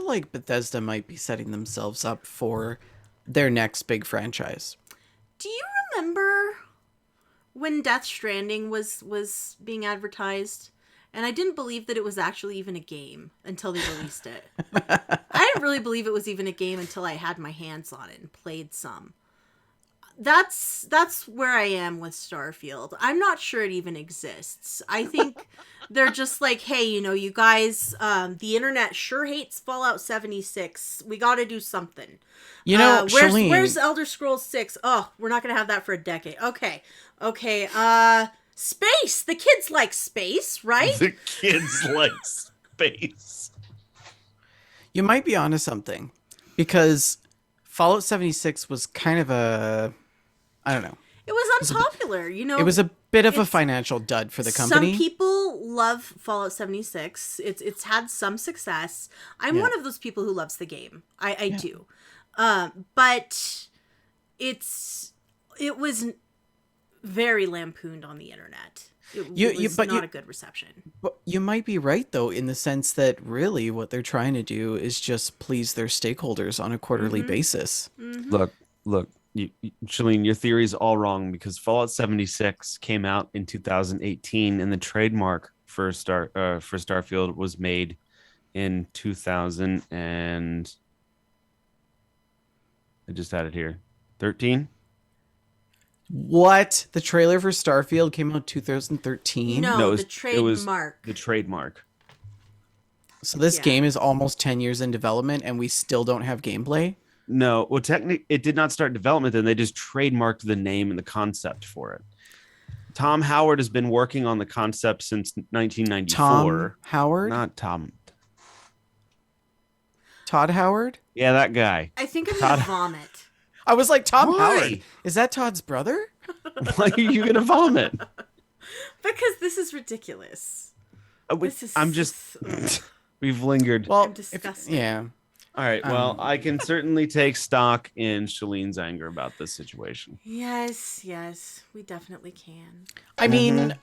like Bethesda might be setting themselves up for their next big franchise. do you remember when Death Stranding was being advertised? And I didn't believe that it was actually even a game until they released it. I didn't really believe it was even a game until I had my hands on it and played some. That's where I am with Starfield. I'm not sure it even exists. I think they're just like, hey, you guys, the internet sure hates Fallout 76. We got to do something. Shalene, Where's Elder Scrolls 6? Oh, we're not going to have that for a decade. Okay. Space. The kids like space, right? The kids like space. you might be onto something, because Fallout 76 was kind of I don't know. It was unpopular, It was a bit of a financial dud for the company. Some people love Fallout 76. It's had some success. I'm one of those people who loves the game. I do. But it was very lampooned on the internet. It was not a good reception. But you might be right, though, in the sense that really what they're trying to do is just please their stakeholders on a quarterly basis. Mm-hmm. Look. Shalene, your theory is all wrong because Fallout 76 came out in 2018, and the trademark for Starfield was made in 2000 and I just had it here, 13. What? The trailer for Starfield came out 2013? No, it the was trademark. the trademark. So this game is almost 10 years in development and we still don't have gameplay? No, well, technically, it did not start development. Then they just trademarked the name and the concept for it. Tom Howard has been working on the concept since 1994. Tom Howard? Not Tom. Todd Howard? Yeah, that guy. I think I'm going to vomit. I was like, Tom Why? Howard. Is that Todd's brother? Why are you going to vomit? Because this is ridiculous. We've lingered. Well, I'm disgusted. yeah. All right. Well, I can certainly take stock in Shalene's anger about this situation. Yes, we definitely can. I mean,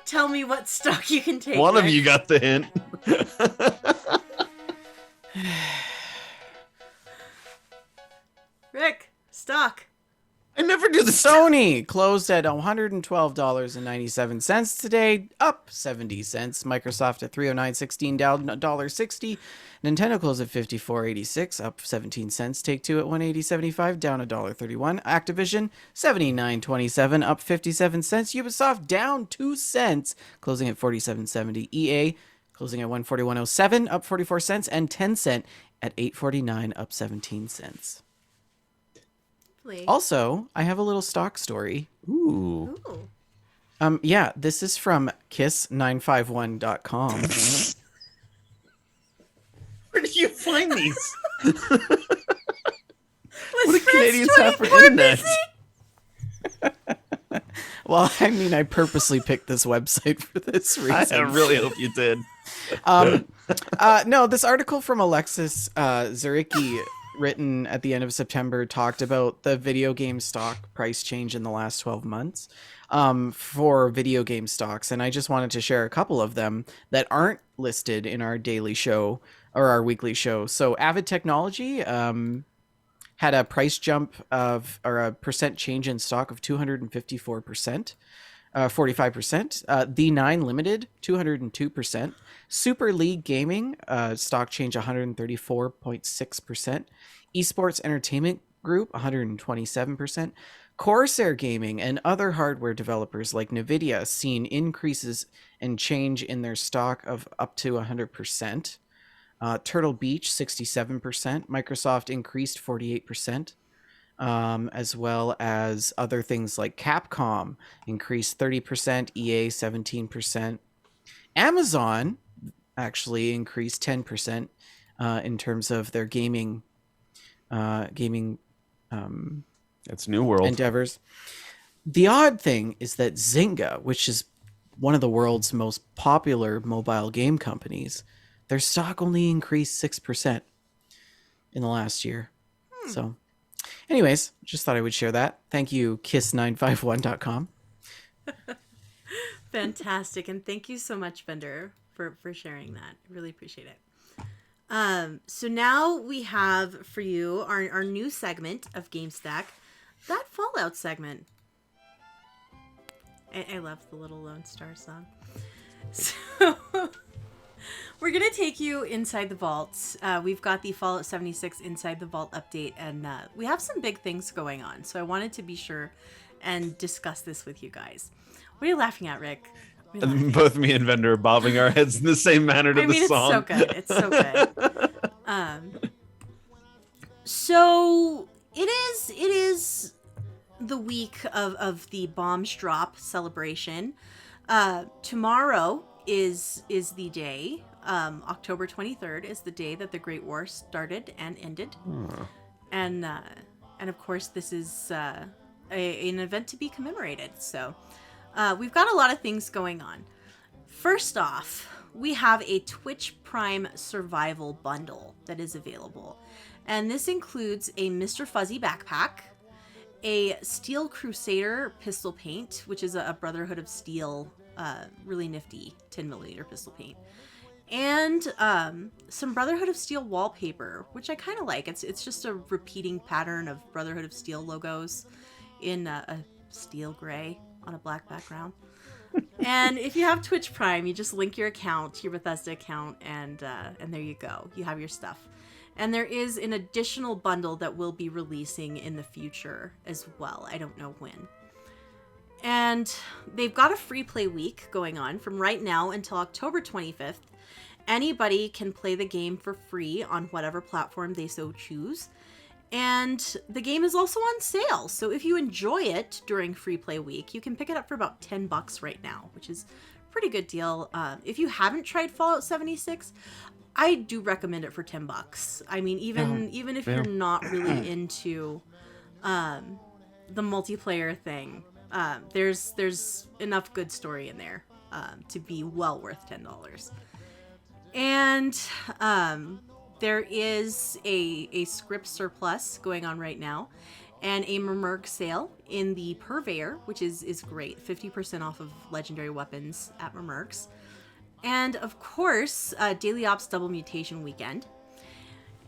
Tell me what stock you can take. One of Rick. you got the hint. Rick, stock. I never do the Sony closed at $112.97 today, up 70 cents. Microsoft at $309.16, down $1.60. Nintendo closed at $54.86, up 17 cents. Take-Two at $180.75, down $1.31. Activision $79.27, up 57 cents. Ubisoft down 2 cents, closing at $47.70. EA closing at $141.07, up 44 cents, and Tencent at $8.49, up 17 cents. Also, I have a little stock story. Ooh. Yeah, this is from kiss951.com. Where did you find these? What do Canadians have for internet? Well, I mean, I purposely picked this website for this reason. I really hope you did. No, this article from Alexis Zuricki, written at the end of September, talked about the video game stock price change in the last 12 months for video game stocks. And I just wanted to share a couple of them that aren't listed in our daily show or our weekly show. So Avid Technology had a price jump of, or a percent change in stock of 254%. 45%. The9 Limited, 202%. Super League Gaming, stock change 134.6%. Esports Entertainment Group, 127%. Corsair Gaming and other hardware developers like NVIDIA seen increases and change in their stock of up to 100%. Turtle Beach, 67%. Microsoft increased 48%. As well as other things like Capcom increased 30%, EA 17%. Amazon actually increased 10% in terms of their gaming That's New World endeavors. The odd thing is that Zynga, which is one of the world's most popular mobile game companies, their stock only increased 6% in the last year. So anyways, just thought I would share that. Thank you, kiss951.com. Fantastic. And thank you so much, Bender, for sharing that. I really appreciate it. So now we have for you our new segment of Gamestack, that Fallout segment. I love the little Lone Star song. So we're going to take you inside the vaults. We've got the Fallout 76 Inside the Vault update, and we have some big things going on. So I wanted to be sure and discuss this with you guys. What are you laughing at, Rick? Both me and Vendor are bobbing our heads in the same manner to the song. It's so good. It's so good. So it is the week of the bombs drop celebration. Tomorrow is the day. October 23rd is the day that the Great War started and ended. And of course, this is an event to be commemorated. So we've got a lot of things going on. First off, we have a Twitch Prime Survival Bundle that is available. And this includes a Mr. Fuzzy backpack, a Steel Crusader pistol paint, which is a Brotherhood of Steel, really nifty 10mm pistol paint, and some Brotherhood of Steel wallpaper, which I kind of like. It's just a repeating pattern of Brotherhood of Steel logos in a steel gray on a black background. And if you have Twitch Prime, you just link your account, your Bethesda account, and there you go. You have your stuff. And there is an additional bundle that will be releasing in the future as well. I don't know when. And they've got a free play week going on from right now until October 25th. Anybody can play the game for free on whatever platform they so choose. And the game is also on sale. So if you enjoy it during free play week, you can pick it up for about $10 right now, which is a pretty good deal. If you haven't tried Fallout 76, I do recommend it for $10. I mean, even if you're not really into the multiplayer thing, there's enough good story in there to be well worth $10. And there is a script surplus going on right now, and a Mermerg sale in the Purveyor, which is great. 50% off of legendary weapons at Mermerg's. And of course, Daily Ops Double Mutation Weekend.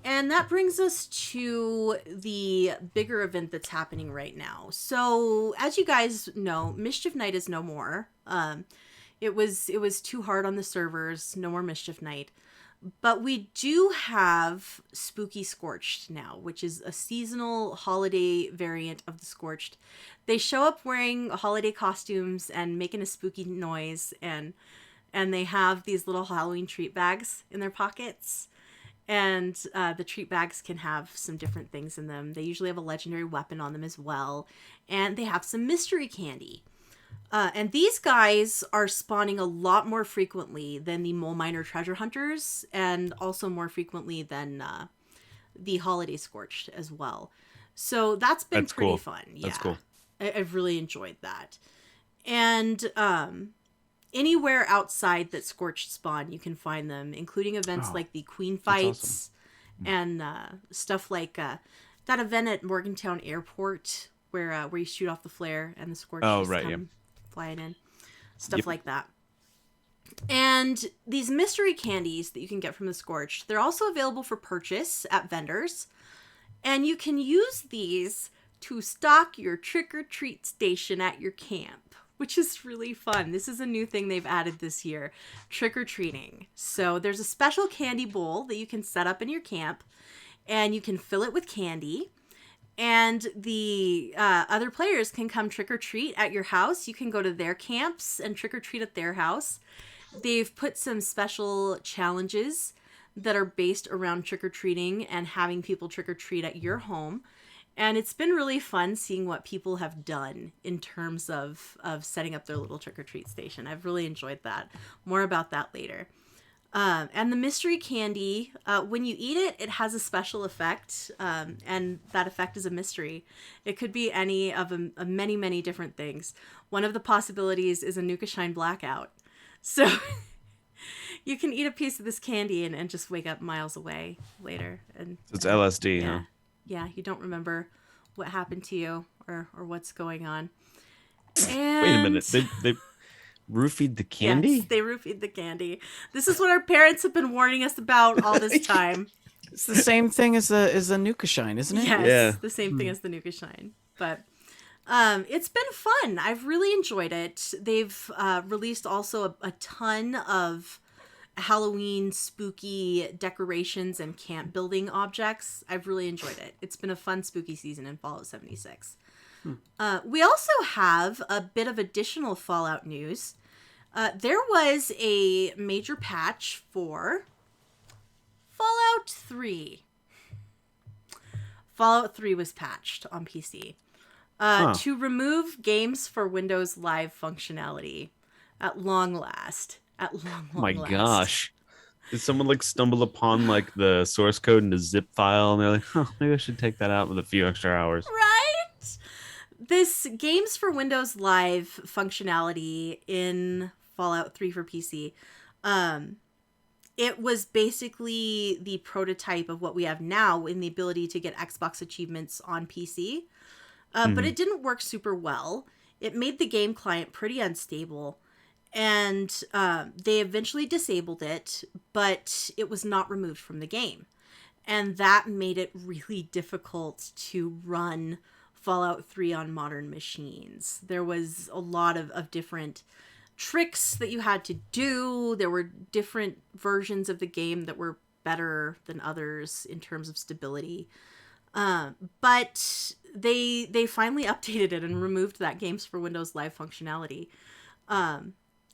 And that brings us to the bigger event that's happening right now. So, as you guys know, Mischief Night is no more. It was too hard on the servers. No more Mischief Night. But we do have Spooky Scorched now, which is a seasonal holiday variant of the Scorched. They show up wearing holiday costumes and making a spooky noise, and they have these little Halloween treat bags in their pockets. And the treat bags can have some different things in them. They usually have a legendary weapon on them as well. And they have some mystery candy. And these guys are spawning a lot more frequently than the Mole Miner Treasure Hunters, and also more frequently than the Holiday Scorched as well. So that's been pretty fun. Yeah, that's cool. I've really enjoyed that. And anywhere outside that Scorched spawn, you can find them, including events like the Queen Fights and stuff like that event at Morgantown Airport where you shoot off the flare and the Scorched come flying in. Stuff like that. And these mystery candies that you can get from the Scorched, they're also available for purchase at vendors. And you can use these to stock your trick-or-treat station at your camp, which is really fun. This is a new thing they've added this year, trick-or-treating. So there's a special candy bowl that you can set up in your camp, and you can fill it with candy. And the other players can come trick-or-treat at your house. You can go to their camps and trick-or-treat at their house. They've put some special challenges that are based around trick-or-treating and having people trick-or-treat at your home. And it's been really fun seeing what people have done in terms of setting up their little trick-or-treat station. I've really enjoyed that. More about that later. And the mystery candy, when you eat it, it has a special effect, and that effect is a mystery. It could be any of many, many different things. One of the possibilities is a Nuka Shine blackout. So you can eat a piece of this candy and just wake up miles away later. And it's LSD, huh? Yeah, you don't remember what happened to you or what's going on. And wait a minute, they roofied the candy? Yes, they roofied the candy. This is what our parents have been warning us about all this time. It's the same thing as a Nuka Shine, isn't it? Yes, the same thing as the Nuka Shine. But it's been fun. I've really enjoyed it. They've released also a ton of Halloween spooky decorations and camp building objects. I've really enjoyed it. It's been a fun spooky season in Fallout 76. We also have a bit of additional Fallout news. There was a major patch for Fallout 3. Fallout 3 was patched on PC to remove games for Windows Live functionality at long last. My gosh. Did someone stumble upon the source code in a zip file and they're like, oh, maybe I should take that out with a few extra hours. Right? This games for Windows Live functionality in Fallout 3 for PC, it was basically the prototype of what we have now in the ability to get Xbox achievements on PC. But it didn't work super well. It made the game client pretty unstable. And they eventually disabled it, but it was not removed from the game. And that made it really difficult to run Fallout 3 on modern machines. There was a lot of different tricks that you had to do. There were different versions of the game that were better than others in terms of stability. But they finally updated it and removed that Games for Windows Live functionality.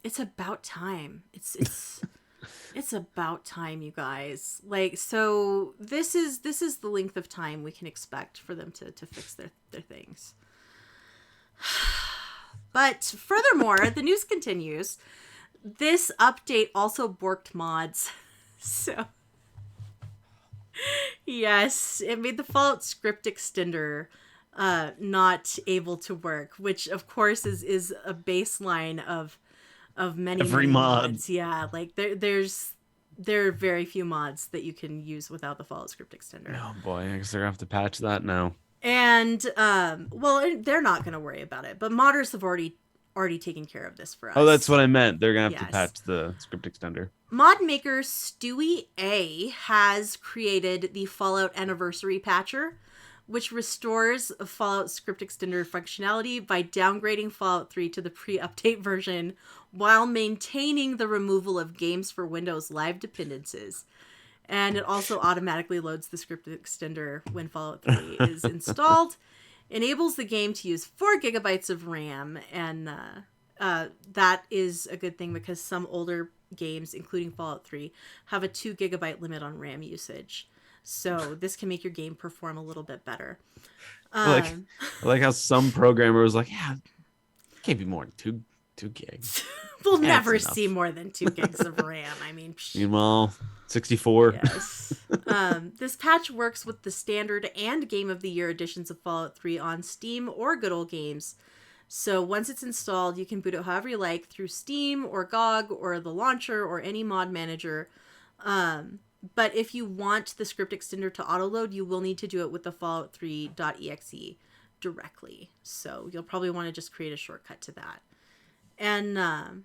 It's about time. It's about time, you guys. Like, so this is the length of time we can expect for them to fix their things. But furthermore, the news continues. This update also borked mods. So, yes, it made the Fallout script extender not able to work, which of course is a baseline of many Every many mod. mods. Yeah, like there are very few mods that you can use without the Fallout script extender. Oh boy, I guess they're gonna have to patch that now. And well, they're not going to worry about it, but modders have already taken care of this for us. Oh, that's what I meant. They're gonna have to Yes. patch the script extender. Mod maker Stewie A has created the Fallout Anniversary Patcher, which restores Fallout script extender functionality by downgrading Fallout 3 to the pre-update version while maintaining the removal of Games for Windows Live dependencies. And it also automatically loads the script extender when Fallout 3 is installed, enables the game to use 4 gigabytes of RAM, and that is a good thing because some older games, including Fallout 3, have a 2 gigabyte limit on RAM usage. So this can make your game perform a little bit better. I like how some programmer was like, yeah, it can't be more than two gigs. We'll Yeah, never it's enough. see more than 2 gigs of RAM. I mean, Meanwhile, 64. Yes. This patch works with the standard and Game of the Year editions of Fallout 3 on Steam or Good Old Games. So once it's installed, you can boot it however you like through Steam or GOG or the launcher or any mod manager. But if you want the script extender to autoload, you will need to do it with the Fallout 3.exe directly. So you'll probably want to just create a shortcut to that. And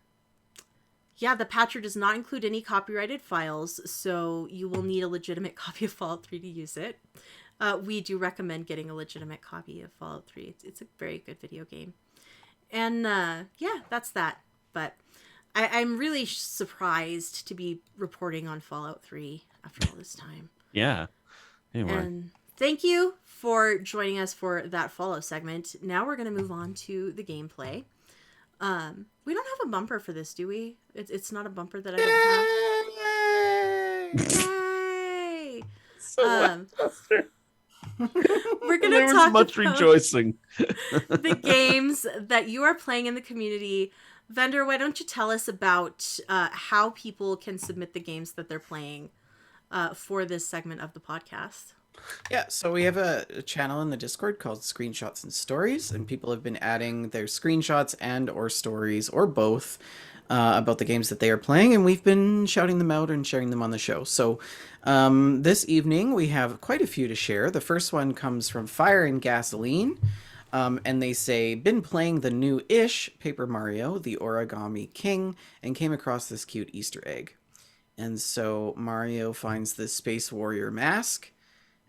yeah, the patcher does not include any copyrighted files, so you will need a legitimate copy of Fallout 3 to use it. We do recommend getting a legitimate copy of Fallout 3. It's a very good video game. And yeah, that's that. But I'm really surprised to be reporting on Fallout 3 after all this time. Yeah. Anyway. And thank you for joining us for that follow segment. Now we're going to move on to the gameplay. We don't have a bumper for this, do we? It's not a bumper that I don't have. Yay! So we're going there to was talk much about rejoicing. the games that you are playing in the community. Vendor, why don't you tell us about how people can submit the games that they're playing for this segment of the podcast? Yeah, so we have a channel in the Discord called Screenshots and Stories, and people have been adding their screenshots and or stories, or both, about the games that they are playing, and we've been shouting them out and sharing them on the show. So this evening we have quite a few to share. The first one comes from Fire and Gasoline, and they say, been playing the new-ish Paper Mario, the Origami King, and came across this cute Easter egg. And so Mario finds this Space Warrior mask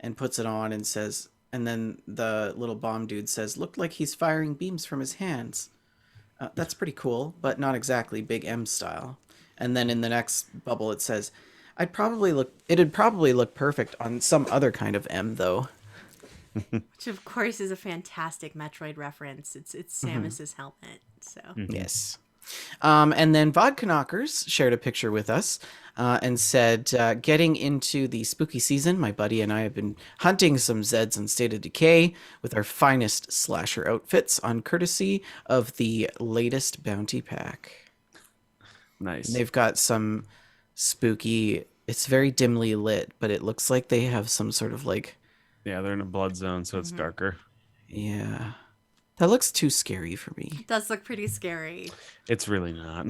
and puts it on and says, and then the little bomb dude says, looked like he's firing beams from his hands. That's pretty cool, but not exactly Big M style. And then in the next bubble it says, it'd probably look perfect on some other kind of M though. Which of course is a fantastic Metroid reference. It's Samus's helmet. So Yes. And then Vodka Knockers shared a picture with us and said, getting into the spooky season, my buddy and I have been hunting some Zeds on State of Decay with our finest slasher outfits on courtesy of the latest bounty pack. Nice. And they've got some spooky, it's very dimly lit, but it looks like they have some sort of like... Yeah, they're in a blood zone, so it's darker. Yeah. That looks too scary for me. it does look pretty scary. It's really not.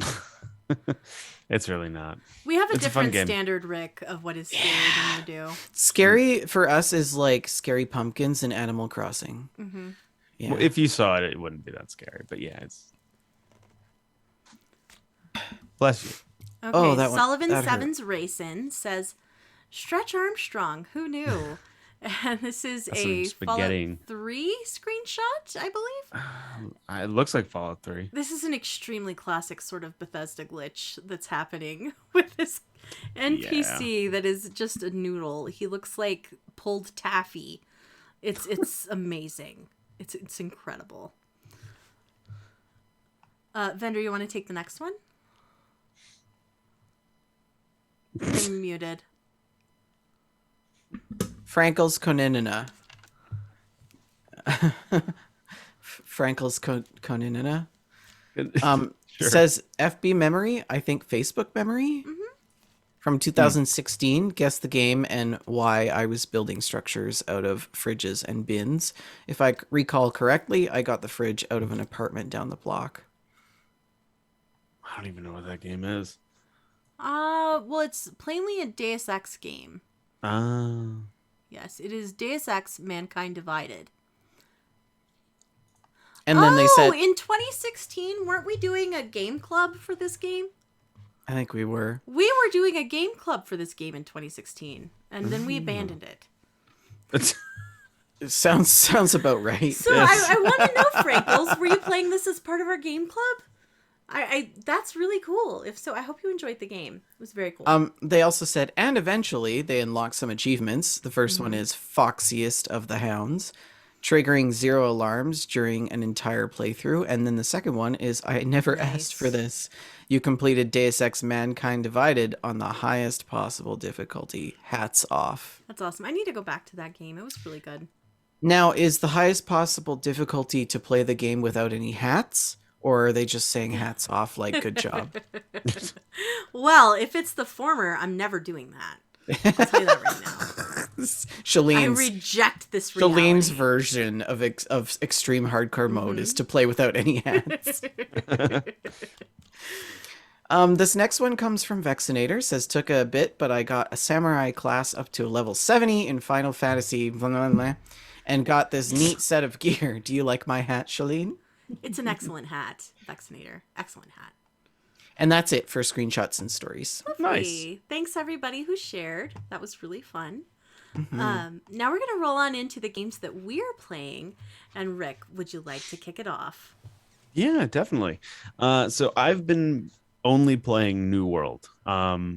It's really not. We have a It's a fun different game. standard, Rick, of what is scary than you do. Scary for us is like scary pumpkins in Animal Crossing. Mm-hmm. Yeah. Well, if you saw it, it wouldn't be that scary. But yeah, it's Bless you. Okay, Oh, that one- Sullivan that hurt. Sevens Racing says, Stretch Armstrong, who knew? And this is That's a some Fallout spaghetting. 3 screenshot, I believe. It looks like Fallout 3. This is an extremely classic sort of Bethesda glitch that's happening with this NPC that is just a noodle. He looks like pulled taffy. It's amazing. It's incredible. Vendor, you want to take the next one? I'm muted. Frankel's Koninina. Frankel's Koninina. Sure. Says FB memory, I think Facebook memory. From 2016, guess the game and why I was building structures out of fridges and bins. If I recall correctly, I got the fridge out of an apartment down the block. I don't even know what that game is. Well, it's plainly a Deus Ex game. Yes, it is Deus Ex Mankind Divided. And then they said, in 2016, weren't we doing a game club for this game? I think we were. We were doing a game club for this game in 2016, and then we abandoned it. It sounds about right. So I want to know, Frankles, were you playing this as part of our game club? I that's really cool. If so, I hope you enjoyed the game. It was very cool. They also said, and eventually they unlocked some achievements. The first one is Foxiest of the Hounds, triggering 0 alarms during an entire playthrough. And then the second one is, I never asked for this. You completed Deus Ex Mankind Divided on the highest possible difficulty. Hats off. That's awesome. I need to go back to that game. It was really good. Now, is the highest possible difficulty to play the game without any hats? Or are they just saying hats off, like, good job? Well, if it's the former, I'm never doing that. I'll tell you that right now. Shaleen's, I reject this reality. Shalene's version of extreme hardcore mode is to play without any hats. This next one comes from Vexinator. Says, took a bit, but I got a samurai class up to level 70 in Final Fantasy, blah, blah, blah, and got this neat set of gear. Do you like my hat, Shaleen? It's an excellent hat, Vexinator. Excellent hat. And that's it for screenshots and stories. Lovely. Nice. Thanks everybody who shared. That was really fun. Now we're going to roll on into the games that we're playing. And Rick, would you like to kick it off? Yeah, definitely. So I've been only playing New World.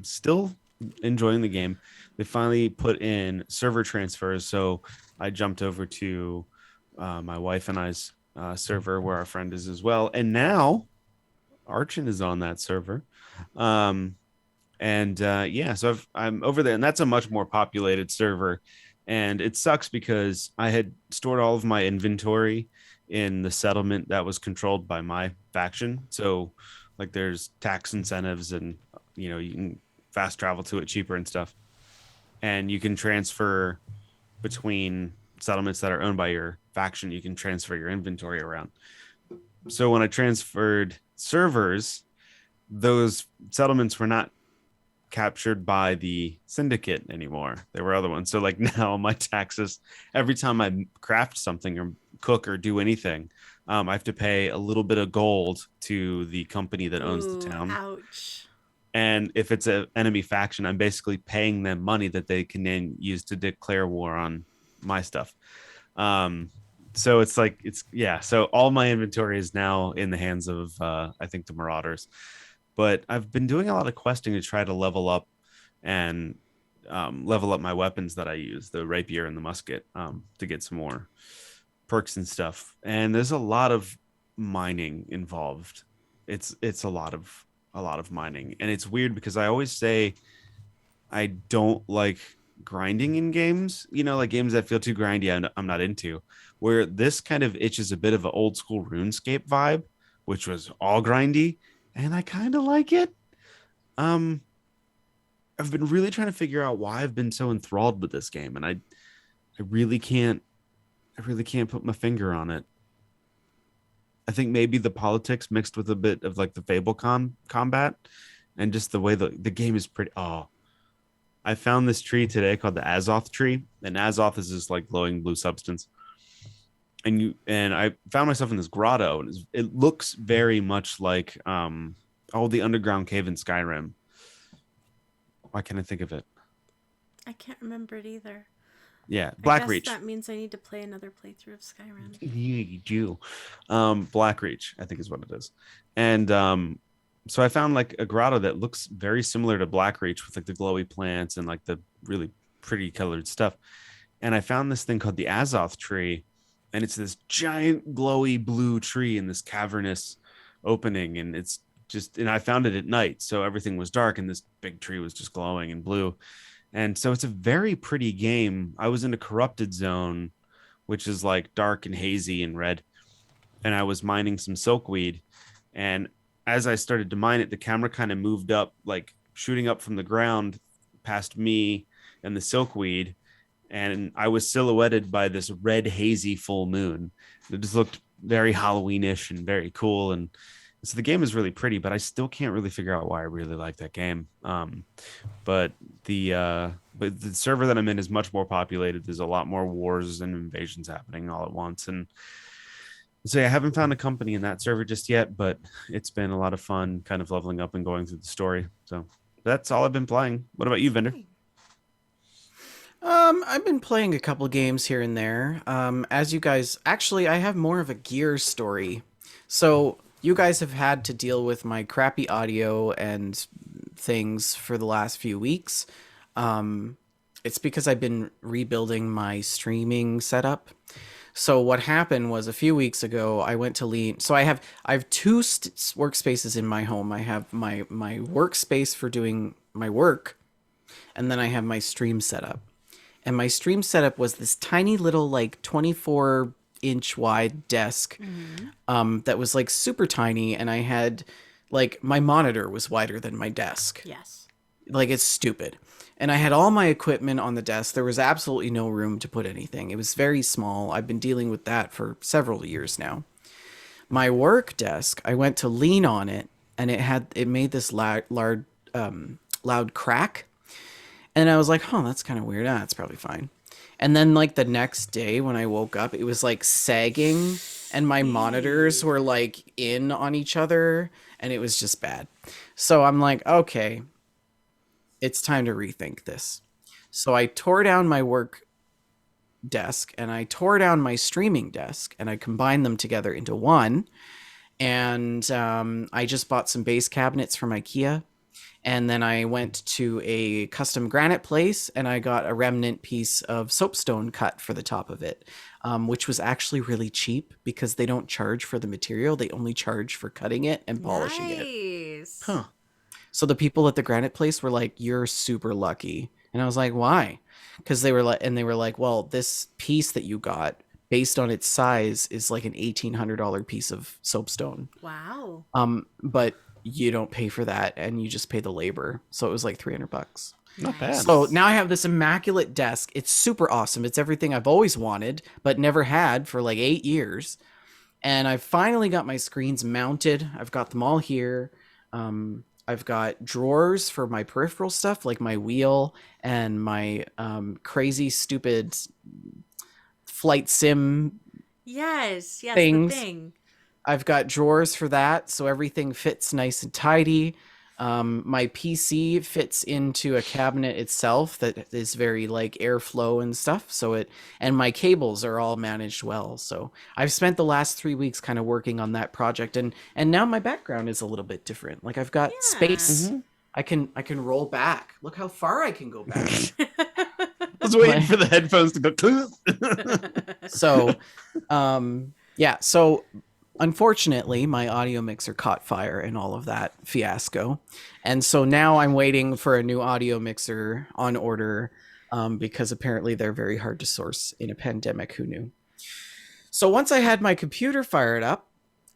Still enjoying the game. They finally put in server transfers, so I jumped over to my wife and I's server where our friend is as well, and now Archon is on that server. So I'm over there, and that's a much more populated server, and it sucks because I had stored all of my inventory in the settlement that was controlled by my faction. So like there's tax incentives, and you can fast travel to it cheaper and stuff, and you can transfer between settlements that are owned by your faction. You can transfer your inventory around. So when I transferred servers, those settlements were not captured by the syndicate anymore. There were other ones. So like now my taxes, every time I craft something or cook or do anything, I have to pay a little bit of gold to the company that owns the town. Ouch. And if it's an enemy faction, I'm basically paying them money that they can then use to declare war on my stuff. So it's like, so all my inventory is now in the hands of, I think, the Marauders. But I've been doing a lot of questing to try to level up and level up my weapons that I use, the rapier and the musket, to get some more perks and stuff. And there's a lot of mining involved. It's a lot of mining, and it's weird because I always say I don't like grinding in games, like games that feel too grindy. I'm not into, where this kind of itches a bit of an old school RuneScape vibe, which was all grindy, and I kind of like it. I've been really trying to figure out why I've been so enthralled with this game, and I really can't put my finger on it. I think maybe the politics mixed with a bit of like the Fable combat, and just the way the game is pretty. I found this tree today called the Azoth tree, and Azoth is this like glowing blue substance. And I found myself in this grotto, and it looks very much like a Oh, the underground cave in Skyrim. Why can't I think of it? I can't remember it either. Yeah, I guess Blackreach. that means I need to play another playthrough of Skyrim. You do. Blackreach, I think is what it is. And so I found like a grotto that looks very similar to Blackreach with like the glowy plants and like the really pretty colored stuff. And I found this thing called the Azoth tree, and it's this giant glowy blue tree in this cavernous opening, and it's just, and I found it at night, so everything was dark and this big tree was just glowing in blue. And so it's a very pretty game. I was in a corrupted zone, which is like dark and hazy and red, and I was mining some silkweed. And as I started to mine it, the camera kind of moved up, like shooting up from the ground past me and the silkweed. And I was silhouetted by this red, hazy full moon. It just looked very Halloweenish and very cool. And so the game is really pretty, but I still can't really figure out why I really like that game. But the server that I'm in is much more populated. There's a lot more wars and invasions happening all at once. And so I haven't found a company in that server just yet, but it's been a lot of fun kind of leveling up and going through the story. So that's all I've been playing. What about you, Vendor? I've been playing a couple games here and there. As you guys, actually, I have more of a Gears story. So you guys have had to deal with my crappy audio and things for the last few weeks. It's because I've been rebuilding my streaming setup. So what happened was a few weeks ago, I went to lean. So I have two workspaces in my home. I have my workspace for doing my work, and then I have my stream setup. And my stream setup was this tiny little like 24-inch wide desk that was like super tiny. And I had like my monitor was wider than my desk. Yes. Like it's stupid. And I had all my equipment on the desk. There was absolutely no room to put anything. It was very small. I've been dealing with that for several years now. My work desk, I went to lean on it and it made this loud crack. And I was like, oh, that's kind of weird. That's probably fine. And then like the next day when I woke up, it was like sagging and my monitors were like in on each other and it was just bad. So I'm like, okay, it's time to rethink this. So I tore down my work desk and I tore down my streaming desk and I combined them together into one. And I just bought some base cabinets from IKEA. And then I went to a custom granite place and I got a remnant piece of soapstone cut for the top of it, which was actually really cheap because they don't charge for the material. They only charge for cutting it and polishing it. Huh. So the people at the granite place were like, you're super lucky. And I was like, why? Because they were like, well, this piece that you got based on its size is like an $1,800 piece of soapstone. Wow. But you don't pay for that and you just pay the labor. So it was like $300. Not bad. So now I have this immaculate desk. It's super awesome. It's everything I've always wanted, but never had for like 8 years. And I finally got my screens mounted. I've got them all here. I've got drawers for my peripheral stuff, like my wheel and my crazy, stupid flight sim Yes, things. The thing. I've got drawers for that, so everything fits nice and tidy. My PC fits into a cabinet itself that is very like airflow and stuff. And my cables are all managed well. So I've spent the last 3 weeks kind of working on that project, and now my background is a little bit different. Like I've got space. Mm-hmm. I can roll back. Look how far I can go back. I was waiting for the headphones to go. So, yeah. So. Unfortunately, my audio mixer caught fire in all of that fiasco. And so now I'm waiting for a new audio mixer on order because apparently they're very hard to source in a pandemic. Who knew? So once I had my computer fired up,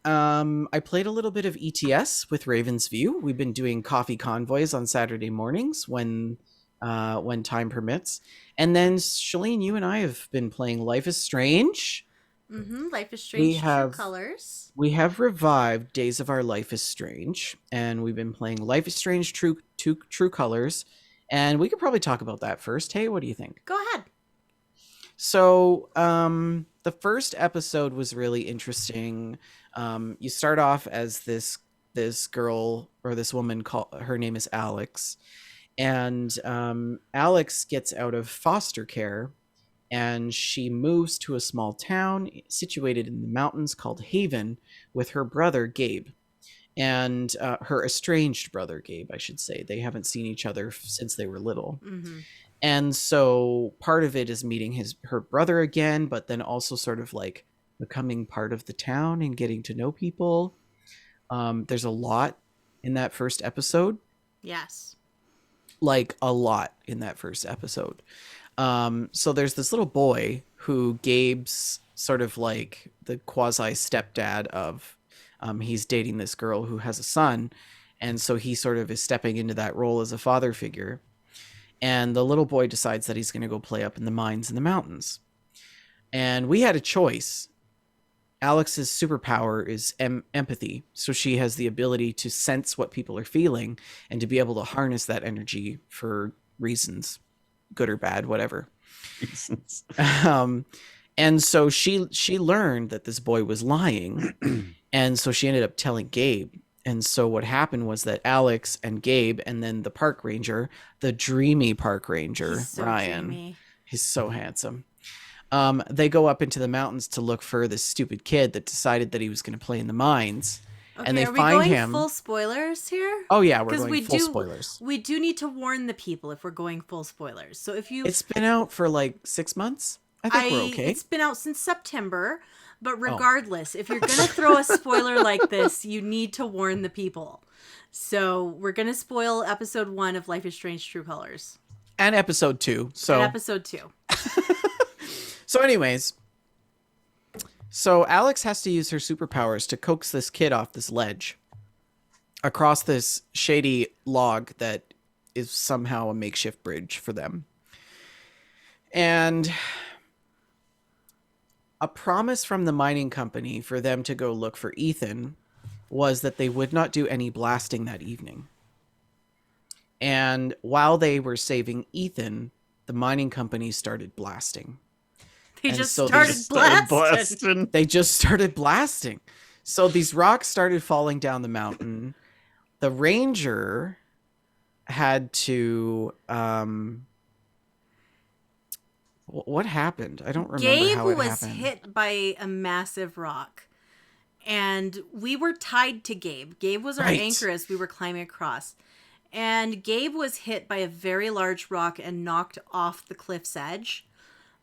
I played a little bit of ETS with Raven's View. We've been doing coffee convoys on Saturday mornings when time permits. And then, Shalene, you and I have been playing Life is Strange. Mm-hmm. Life is Strange, True Colors. We have revived Days of Our Life is Strange, and we've been playing Life is Strange True Colors, and we could probably talk about that first. Hey, what do you think? Go ahead. So, the first episode was really interesting. You start off as this this girl or this woman her name is Alex, and Alex gets out of foster care, and she moves to a small town situated in the mountains called Haven with her brother Gabe, and her estranged brother Gabe, I should say. They haven't seen each other since they were little. Mm-hmm. And so part of it is meeting her brother again, but then also sort of like becoming part of the town and getting to know people. There's a lot in that first episode. Yes. Like a lot in that first episode. So there's this little boy who Gabe's sort of like the quasi stepdad of. He's dating this girl who has a son. And so he sort of is stepping into that role as a father figure. And the little boy decides that he's going to go play up in the mines in the mountains. And we had a choice. Alex's superpower is empathy. So she has the ability to sense what people are feeling and to be able to harness that energy for reasons, good or bad, whatever. Reasons. And so she learned that this boy was lying. And so she ended up telling Gabe. And so what happened was that Alex and Gabe and then the park ranger, the dreamy park ranger, so Ryan, dreamy. He's so handsome. They go up into the mountains to look for this stupid kid that decided that he was going to play in the mines. Okay, and they are we find going him. full spoilers here? Oh yeah, we're 'Cause going full spoilers. We do need to warn the people if we're going full spoilers. So if you, It's been out for like 6 months. I think we're okay. It's been out since September. But Oh. regardless, if you're going to throw a spoiler like this, you need to warn the people. So we're going to spoil episode 1 of Life is Strange True Colors. And episode 2. So And episode 2. So anyways, so Alex has to use her superpowers to coax this kid off this ledge across this shady log that is somehow a makeshift bridge for them. And a promise from the mining company for them to go look for Ethan was that they would not do any blasting that evening. And while they were saving Ethan, the mining company started blasting. They And just so started these- blasting. They just started blasting. So these rocks started falling down the mountain. The ranger had to what happened? I don't remember Gabe how it was happened. hit by a massive rock. And we were tied to Gabe. Gabe was our Right. anchor as we were climbing across. And Gabe was hit by a very large rock and knocked off the cliff's edge.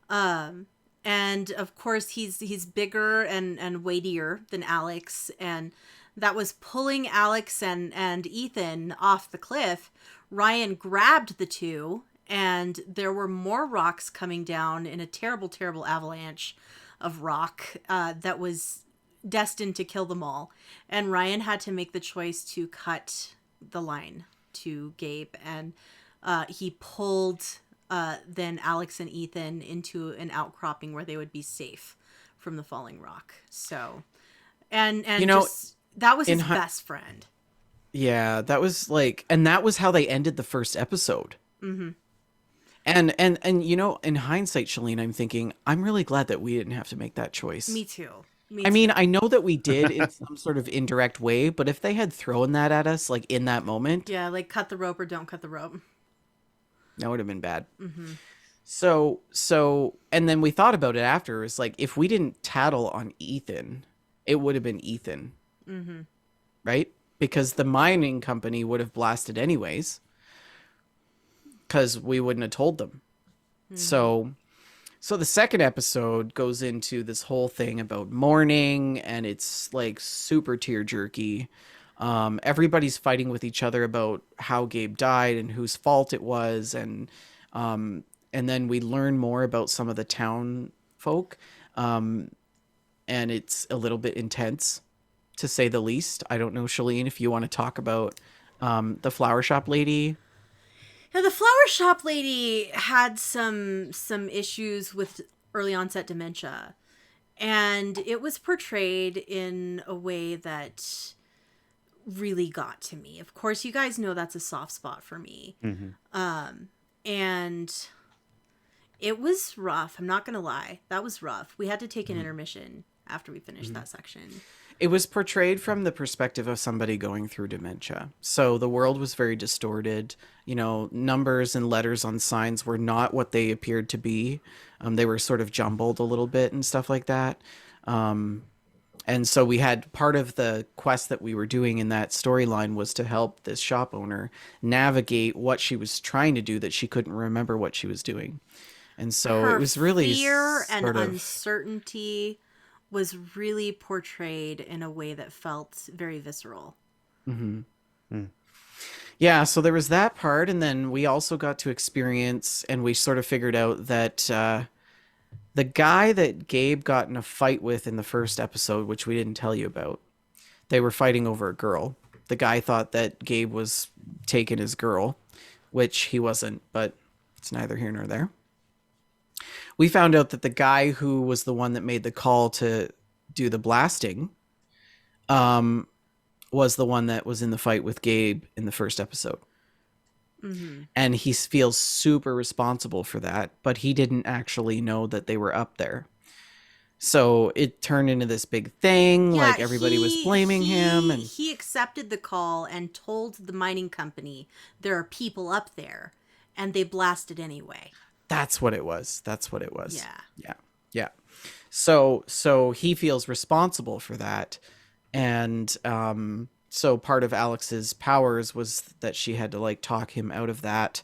And of course he's bigger and weightier than Alex, and that was pulling Alex and Ethan off the cliff. Ryan grabbed the two, and there were more rocks coming down in a terrible, terrible avalanche of rock that was destined to kill them all. And Ryan had to make the choice to cut the line to Gabe, and he pulled then Alex and Ethan into an outcropping where they would be safe from the falling rock. So, and that was his best friend. Yeah, that was like, and that was how they ended the first episode. Mm-hmm. And you know, in hindsight, Shalene, I'm thinking, I'm really glad that we didn't have to make that choice. Me too. I mean, I know that we did in some sort of indirect way, but if they had thrown that at us, like in that moment, yeah, like cut the rope or don't cut the rope. that would have been bad. Mm-hmm. So, and then we thought about it after. It's like, if we didn't tattle on Ethan, it would have been Ethan. Mm-hmm. Right? Because the mining company would have blasted anyways. Because we wouldn't have told them. Mm-hmm. So the second episode goes into this whole thing about mourning, and it's like super tear jerky. Everybody's fighting with each other about how Gabe died and whose fault it was, and then we learn more about some of the town folk, and it's a little bit intense, to say the least. I don't know, Shalene, if you want to talk about the flower shop lady. Now, the flower shop lady had some issues with early onset dementia, and it was portrayed in a way that really got to me. Of course, you guys know that's a soft spot for me. Mm-hmm. And it was rough. I'm not going to lie. That was rough. We had to take an intermission after we finished that section. It was portrayed from the perspective of somebody going through dementia. So the world was very distorted. You know, numbers and letters on signs were not what they appeared to be. They were sort of jumbled a little bit and stuff like that. And so we had part of the quest that we were doing in that storyline was to help this shop owner navigate what she was trying to do that she couldn't remember what she was doing. And so Her it was really fear and sort of, uncertainty was really portrayed in a way that felt very visceral. Yeah, so there was that part, and then we also got to experience, and we sort of figured out that the guy that Gabe got in a fight with in the first episode, which we didn't tell you about, they were fighting over a girl. The guy thought that Gabe was taking his girl, which he wasn't, but it's neither here nor there. We found out that the guy who was the one that made the call to do the blasting was the one that was in the fight with Gabe in the first episode. And he feels super responsible for that, but he didn't actually know that they were up there. So it turned into this big thing, like everybody was blaming him. And he accepted the call and told the mining company there are people up there, and they blasted anyway. That's what it was. Yeah. Yeah. So he feels responsible for that. And so part of Alex's powers was that she had to like talk him out of that.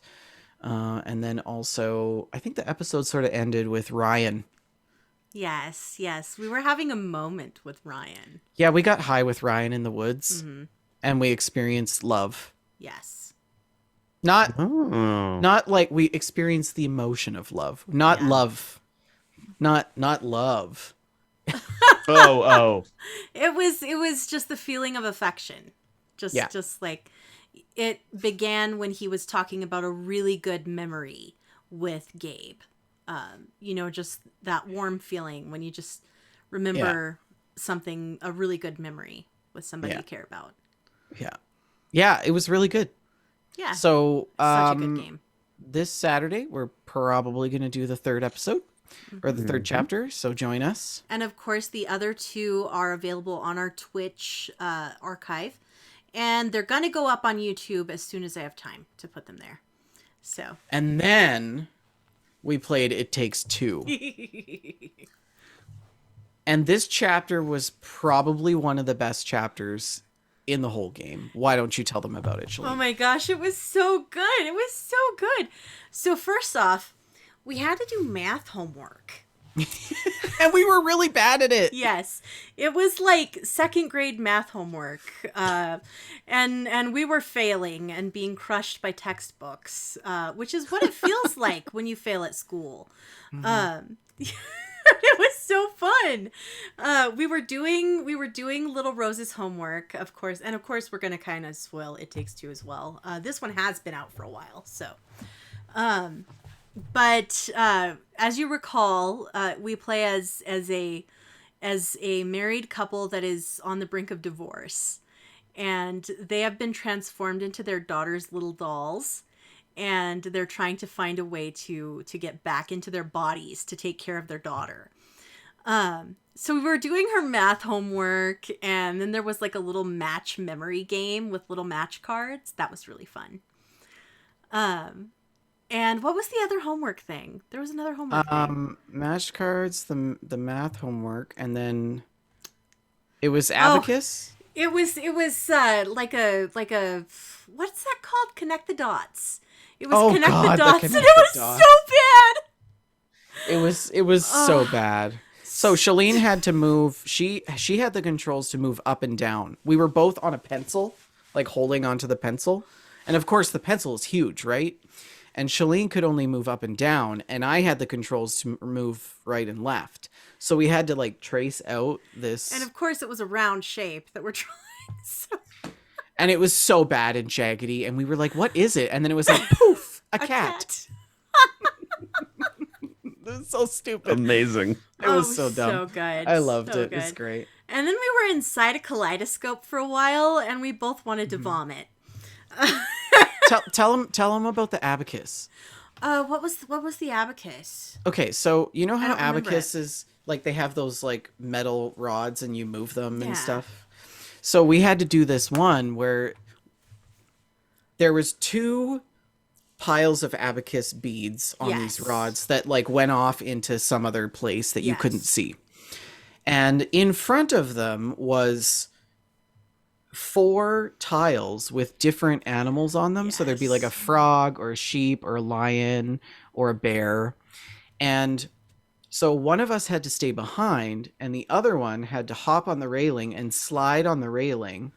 And then also, I think the episode sort of ended with Ryan. Yes. We were having a moment with Ryan. Yeah, we got high with Ryan in the woods, and we experienced love. Yes. Not like we experienced the emotion of love. Not love. Not love. Oh. It was just the feeling of affection. Just like it began when he was talking about a really good memory with Gabe. Just that warm feeling when you just remember something, a really good memory with somebody you care about. Yeah, it was really good. Yeah. So, such a good game. This Saturday, we're probably going to do the third episode or the third chapter. So join us. And of course, the other two are available on our Twitch archive, and they're going to go up on YouTube as soon as I have time to put them there. So. And then we played It Takes Two. And this chapter was probably one of the best chapters in the whole game. Why don't you tell them about it, Shalene? Oh my gosh, it was so good. So first off, we had to do math homework. And we were really bad at it. Yes. It was like second grade math homework. And we were failing and being crushed by textbooks, which is what it feels like when you fail at school. It was so fun. We were doing Little Rose's homework, of course, and of course we're gonna kind of spoil It Takes Two as well. This one has been out for a while, so. But as you recall, we play as a married couple that is on the brink of divorce, and they have been transformed into their daughter's little dolls. And they're trying to find a way to get back into their bodies to take care of their daughter. So we were doing her math homework, and then there was like a little match memory game with little match cards. That was really fun. And what was the other homework thing? There was another homework thing. Match cards, the math homework, and then it was abacus. It was like a what's that called? Connect the dots. It was Connect the Dots, and it was so bad. It was so bad. So Shalene had to move. She had the controls to move up and down. We were both on a pencil, like holding onto the pencil. And of course the pencil is huge, right? And Shalene could only move up and down, and I had the controls to move right and left. So we had to like trace out this. And of course it was a round shape that we're trying. So... And it was so bad and jaggedy, and we were like, what is it? And then it was like, poof, a cat. It was so stupid. Amazing. It was so dumb. So good. I loved so it. Good. It was great. And then we were inside a kaleidoscope for a while, and we both wanted to vomit. Tell them about the abacus. What was the abacus? Okay, so you know how abacus is Like they have those like metal rods and you move them Yeah. and stuff. So we had to do this one where there was 2 piles of abacus beads on these Yes. rods that like went off into some other place that you couldn't Yes. see. And in front of them was 4 tiles with different animals on them. So there'd be like a Yes. frog or a sheep or a lion or a bear. And so one of us had to stay behind and the other one had to hop on the railing and slide on the railing.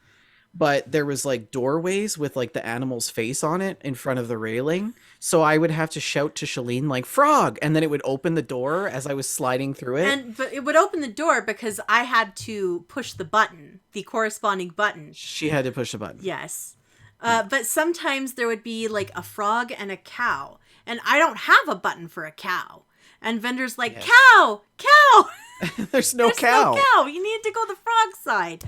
But there was like doorways with like the animal's face on it in front of the railing. So I would have to shout to Shalene like frog, and then it would open the door as I was sliding through it. But it would open the door because I had to push the button, the corresponding button. She had to push a button. Yes. But sometimes there would be like a frog and a cow, and I don't have a button for a cow. And Vendor's like, cow! There's no cow. No cow. You need to go the frog side.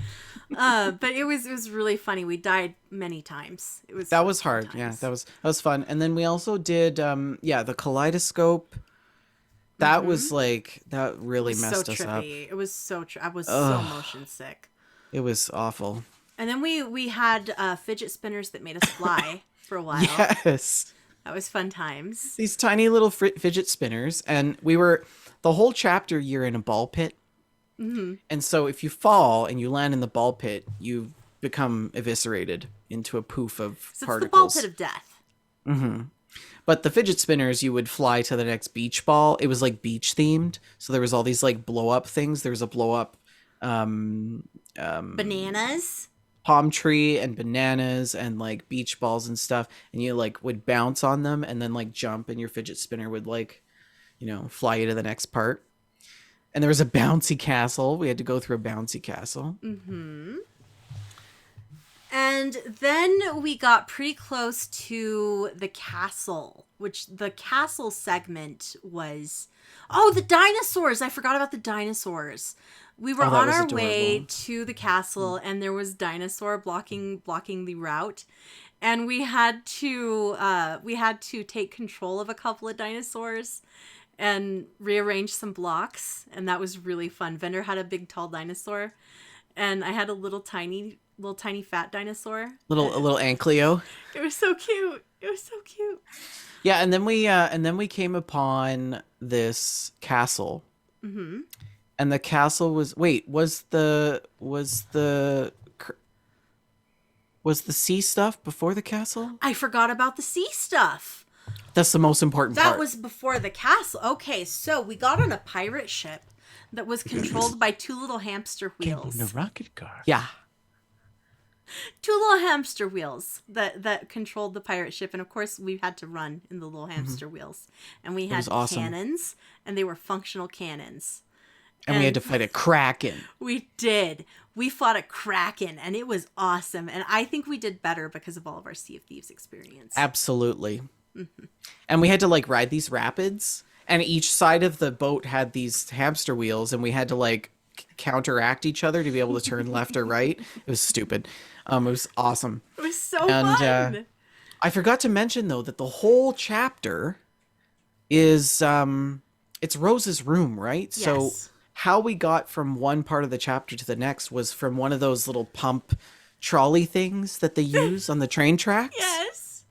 But it was really funny. We died many times. That was hard. Yeah, that was fun. And then we also did the kaleidoscope. That was like that really messed us up. It was so trippy. I was so motion sick. It was awful. And then we had fidget spinners that made us fly for a while. Yes. That was fun times. These tiny little fidget spinners, and we were the whole chapter you're in a ball pit. Mm-hmm. And so if you fall and you land in the ball pit, you become eviscerated into a poof of So particles. it's the ball pit of death. Mm-hmm. But the fidget spinners, you would fly to the next beach ball. It was like beach themed. So there was all these like blow up things. There was a blow up Bananas. palm tree and bananas and like beach balls and stuff. And you like would bounce on them and then like jump and your fidget spinner would like, fly you to the next part. And there was a bouncy castle. We had to go through a bouncy castle. Mm-hmm. And then we got pretty close to the castle, which the castle segment was... Oh, the dinosaurs! I forgot about the dinosaurs. We were on our way to the castle, and there was dinosaur blocking the route. And we had to take control of a couple of dinosaurs and rearrange some blocks, and that was really fun. Vendor had a big tall dinosaur, and I had a little tiny fat dinosaur. A little Ankleo. It was so cute. Yeah, and then we came upon this castle. Mm-hmm. And the castle was the sea stuff before the castle? I forgot about the sea stuff. That's the most important part. That was before the castle. Okay, so we got on a pirate ship that was controlled by 2 little hamster wheels. In a rocket car. Yeah. 2 little hamster wheels that controlled the pirate ship, and of course we had to run in the little hamster wheels. And we had cannons, and they were functional cannons. And we had to fight a kraken. We did. We fought a kraken, and it was awesome. And I think we did better because of all of our Sea of Thieves experience. Absolutely. Mm-hmm. And we had to like ride these rapids, and each side of the boat had these hamster wheels, and we had to like counteract each other to be able to turn left or right. It was stupid. It was awesome. It was so fun. I forgot to mention though that the whole chapter is it's Rose's room, right? Yes. So how we got from one part of the chapter to the next was from one of those little pump trolley things that they use on the train tracks. Yes.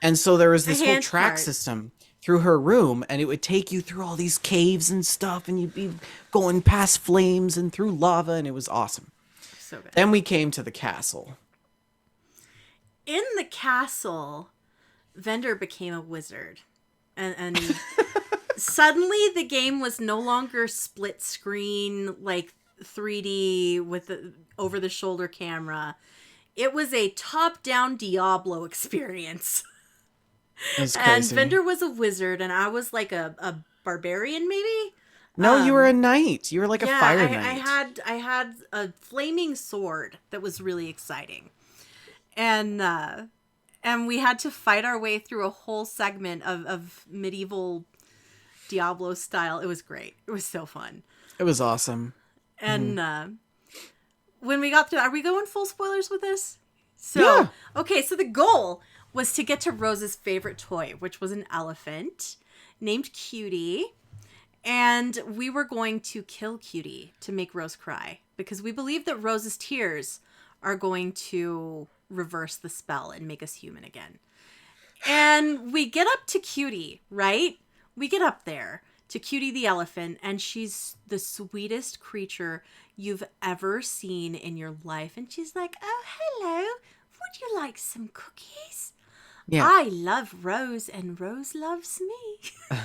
And so there was this whole track cart system through her room, and it would take you through all these caves and stuff, and you'd be going past flames and through lava, and it was awesome. So good. Then we came to the castle. In the castle, Vendor became a wizard. And suddenly the game was no longer split screen, like 3D with the over-the-shoulder camera. It was a top-down Diablo experience. That's and crazy. Vendor was a wizard, and I was like a barbarian, maybe? No, you were a knight. You were like a fire knight. I had a flaming sword that was really exciting. And we had to fight our way through a whole segment of medieval Diablo style. It was great. It was so fun. It was awesome. And when we got through, are we going full spoilers with this? So, yeah. Okay, so the goal was to get to Rose's favorite toy, which was an elephant named Cutie. And we were going to kill Cutie to make Rose cry because we believe that Rose's tears are going to reverse the spell and make us human again. And we get up to Cutie, right? We get up there to Cutie the elephant, and she's the sweetest creature you've ever seen in your life. And she's like, oh, hello. Would you like some cookies? Yeah. I love Rose, and Rose loves me.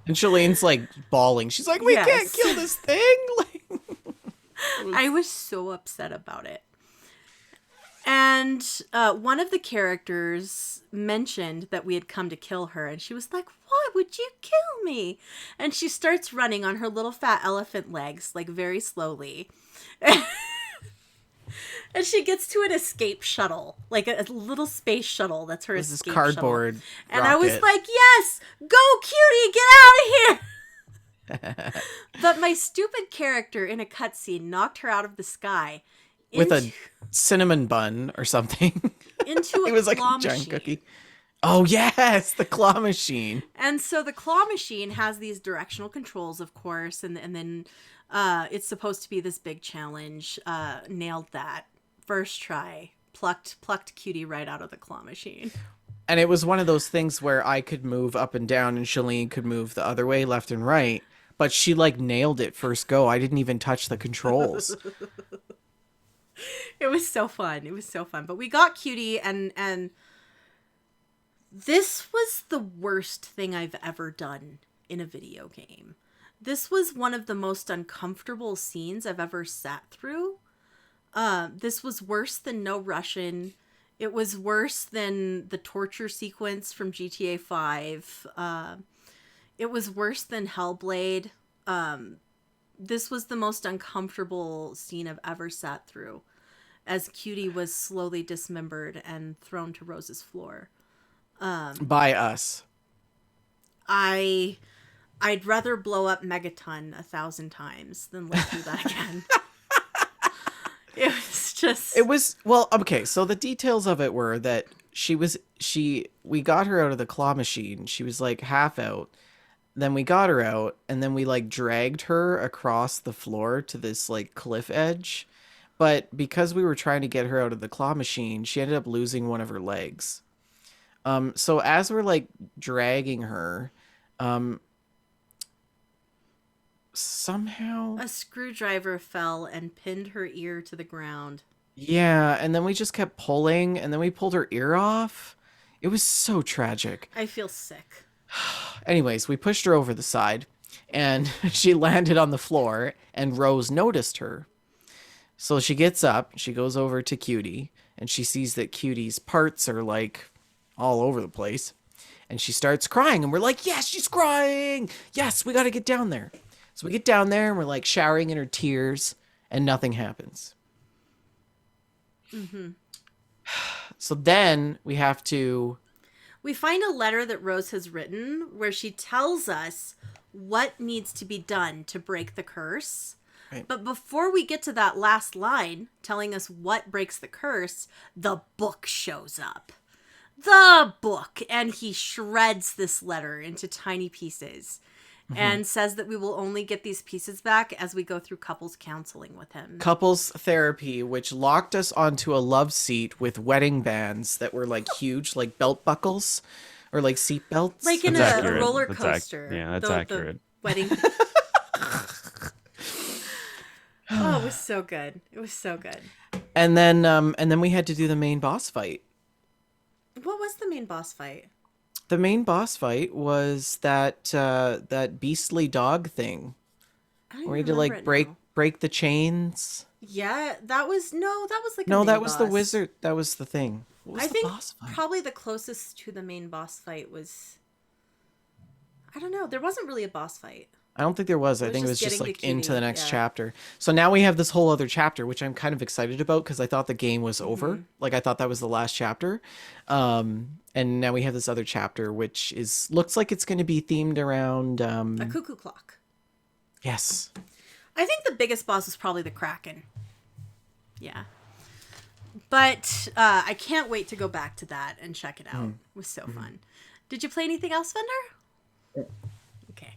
And Shalene's like bawling. She's like, we can't kill this thing. Like, I was so upset about it. And one of the characters mentioned that we had come to kill her, and she was like, why would you kill me? And she starts running on her little fat elephant legs, like very slowly. And she gets to an escape shuttle, like a little space shuttle. That's her escape shuttle. This cardboard And rocket. I was like, yes, go Cutie, get out of here. But my stupid character in a cutscene knocked her out of the sky. With a cinnamon bun or something. Into it was like claw a giant machine. cookie. Oh, yes, the claw machine. And so the claw machine has these directional controls, of course, and then it's supposed to be this big challenge. Nailed that. First try. Plucked Cutie right out of the claw machine. And it was one of those things where I could move up and down and Shalene could move the other way, left and right. But she like nailed it first go. I didn't even touch the controls. It was so fun. It was so fun. But we got Cutie, and this was the worst thing I've ever done in a video game. This was one of the most uncomfortable scenes I've ever sat through. This was worse than No Russian. It was worse than the torture sequence from GTA 5. It was worse than Hellblade. This was the most uncomfortable scene I've ever sat through, as Cutie was slowly dismembered and thrown to Rose's floor. By us. I'd rather blow up Megaton 1,000 times than live through that again. It was just... It was, well, okay, so the details of it were that we got her out of the claw machine. She was like half out. Then we got her out, and then we like dragged her across the floor to this like cliff edge. But because we were trying to get her out of the claw machine, she ended up losing one of her legs. So as we're like dragging her, somehow a screwdriver fell and pinned her ear to the ground. Yeah, and then we just kept pulling, and then we pulled her ear off. It was so tragic. I feel sick. Anyways, we pushed her over the side, and she landed on the floor, and Rose noticed her. So she gets up, she goes over to Cutie, and she sees that Cutie's parts are like all over the place. And she starts crying, and we're like, yes, she's crying! Yes, we gotta get down there. So we get down there, and we're like showering in her tears, and nothing happens. Mm-hmm. So then we have to... We find a letter that Rose has written where she tells us what needs to be done to break the curse. Right. But before we get to that last line telling us what breaks the curse, the book shows up. The book! And he shreds this letter into tiny pieces. Mm-hmm. And says that we will only get these pieces back as we go through couples counseling with him. Couples therapy, which locked us onto a love seat with wedding bands that were like huge, like belt buckles or like seat belts. Like in a roller coaster. That's accurate. The wedding. Oh, it was so good. It was so good. And then we had to do the main boss fight. What was the main boss fight? The main boss fight was that beastly dog thing. Where we had to like break the chains. Yeah, that was like no, a that was boss. the wizard. That was the thing. What was I the think boss fight? Probably the closest to the main boss fight was. I don't know. There wasn't really a boss fight. I don't think there was. I think it was just like Cutie, into the next chapter. So now we have this whole other chapter, which I'm kind of excited about because I thought the game was over. Like I thought that was the last chapter. And now we have this other chapter, which looks like it's going to be themed around a cuckoo clock. Yes. I think the biggest boss was probably the Kraken. Yeah. But I can't wait to go back to that and check it out. It was so fun. Did you play anything else, Fender? Okay.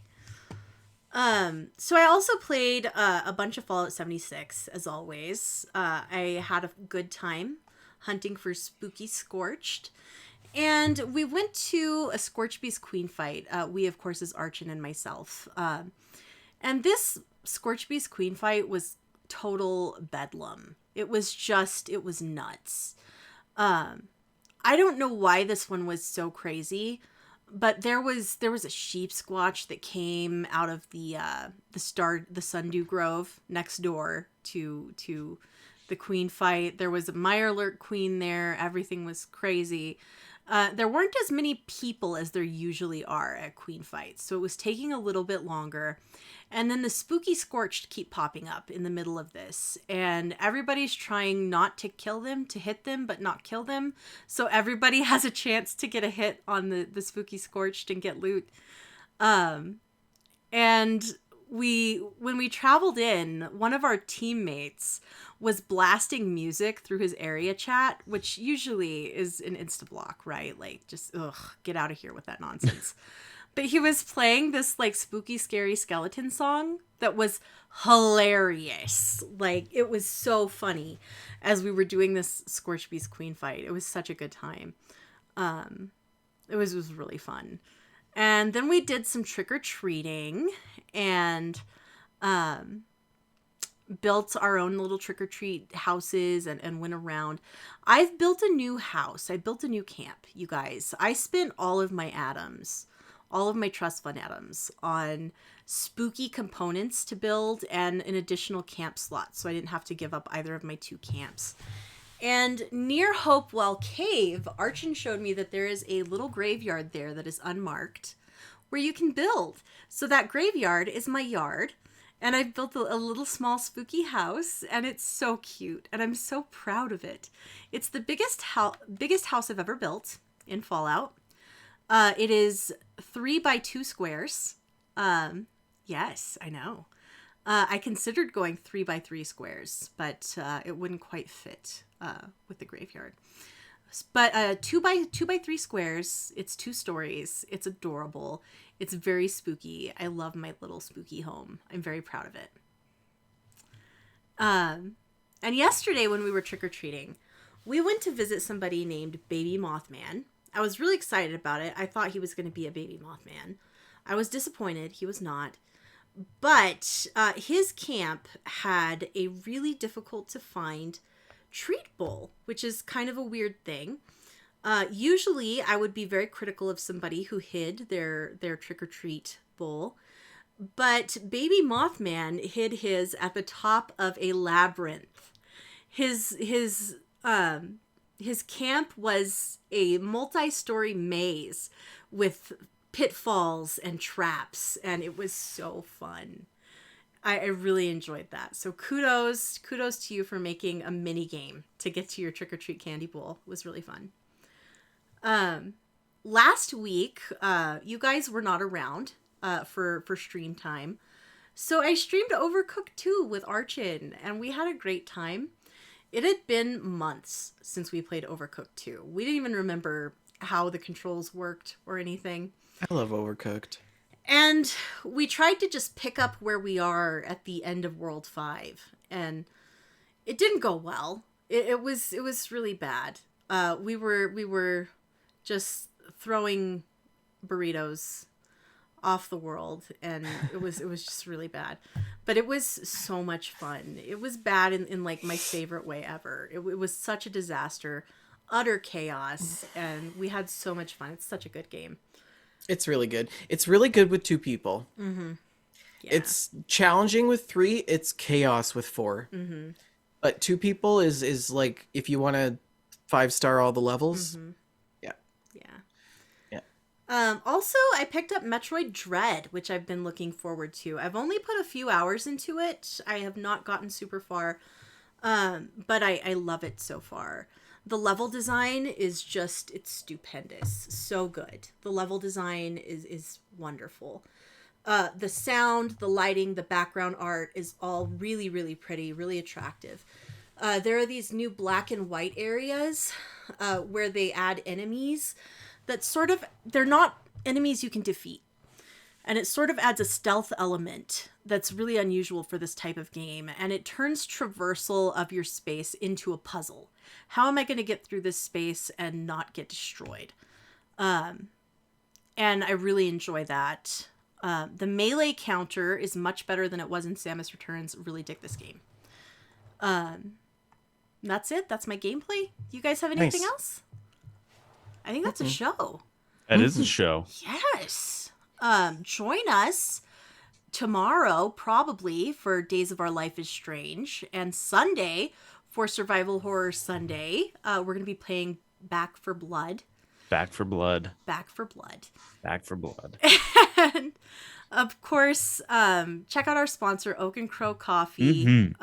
So I also played a bunch of Fallout 76, as always. I had a good time hunting for Spooky Scorched. And we went to a Scorch Beast Queen fight. We, of course, is Archon and myself. And this Scorch Beast Queen fight was total bedlam. It was nuts. I don't know why this one was so crazy, but there was a sheep squatch that came out of the Sundew Grove next door to the queen fight. There was a Mirelurk queen there. Everything was crazy. There weren't as many people as there usually are at queen fights, so it was taking a little bit longer. And then the Spooky Scorched keep popping up in the middle of this, and everybody's trying not to kill them, to hit them, but not kill them. So everybody has a chance to get a hit on the Spooky Scorched and get loot. And when we traveled in, one of our teammates was blasting music through his area chat, which usually is an insta-block, right? Like, just, get out of here with that nonsense. But he was playing this, like, spooky, scary skeleton song that was hilarious. Like, it was so funny as we were doing this Scorch Beast Queen fight. It was such a good time. It was really fun. And then we did some trick-or-treating and built our own little trick-or-treat houses and went around. I've built a new house. I built a new camp, you guys. I spent all of my atoms, all of my trust fund atoms, on spooky components to build and an additional camp slot, so I didn't have to give up either of my 2 camps. And near Hopewell Cave, Archon showed me that there is a little graveyard there that is unmarked where you can build. So that graveyard is my yard, and I've built a little small spooky house, and it's so cute, and I'm so proud of it. It's the biggest house I've ever built in Fallout. It is 3 by 2 squares. Yes, I know. I considered going 3 by 3 squares, but it wouldn't quite fit with the graveyard. But 2 by 3 squares. It's 2 stories. It's adorable. It's very spooky. I love my little spooky home. I'm very proud of it. And yesterday when we were trick-or-treating, we went to visit somebody named Baby Mothman. I was really excited about it. I thought he was going to be a baby Mothman. I was disappointed. He was not. But his camp had a really difficult to find treat bowl, which is kind of a weird thing. Usually I would be very critical of somebody who hid their trick-or-treat bowl. But Baby Mothman hid his at the top of a labyrinth. His camp was a multi-story maze with pitfalls and traps, and it was so fun. I really enjoyed that. So kudos to you for making a mini game to get to your trick-or-treat candy bowl. It was really fun. Last week, you guys were not around for stream time. So I streamed Overcooked 2 with Archon, and we had a great time. It had been months since we played Overcooked 2. We didn't even remember how the controls worked or anything. I love Overcooked. And we tried to just pick up where we are at the end of World 5, and it didn't go well. It was really bad. We were just throwing burritos off the world, and it was just really bad. But it was so much fun. It was bad in like my favorite way ever. It was such a disaster, utter chaos, and we had so much fun. It's such a good game. It's really good. It's really good with 2 people. Mm-hmm. Yeah. It's challenging with 3. It's chaos with 4. Mm-hmm. But 2 people is like if you want to 5-star all the levels. Mm-hmm. Yeah. Also, I picked up Metroid Dread, which I've been looking forward to. I've only put a few hours into it. I have not gotten super far, but I love it so far. The level design is just, it's stupendous. So good. The level design is wonderful. The sound, the lighting, the background art is all really, really pretty, really attractive. There are these new black and white areas where they add enemies that sort of, they're not enemies you can defeat. And it sort of adds a stealth element that's really unusual for this type of game. And it turns traversal of your space into a puzzle. How am I going to get through this space and not get destroyed? And I really enjoy that. The melee counter is much better than it was in Samus Returns. Really dig this game. That's it. That's my gameplay. You guys have anything else? I think that's a show. That is a show. Yes. Join us tomorrow, probably, for Days of Our Life is Strange, and Sunday for Survival Horror Sunday. We're going to be playing Back for Blood. Back for Blood. Back for Blood. Back for Blood. And, of course, check out our sponsor, Oak and Crow Coffee.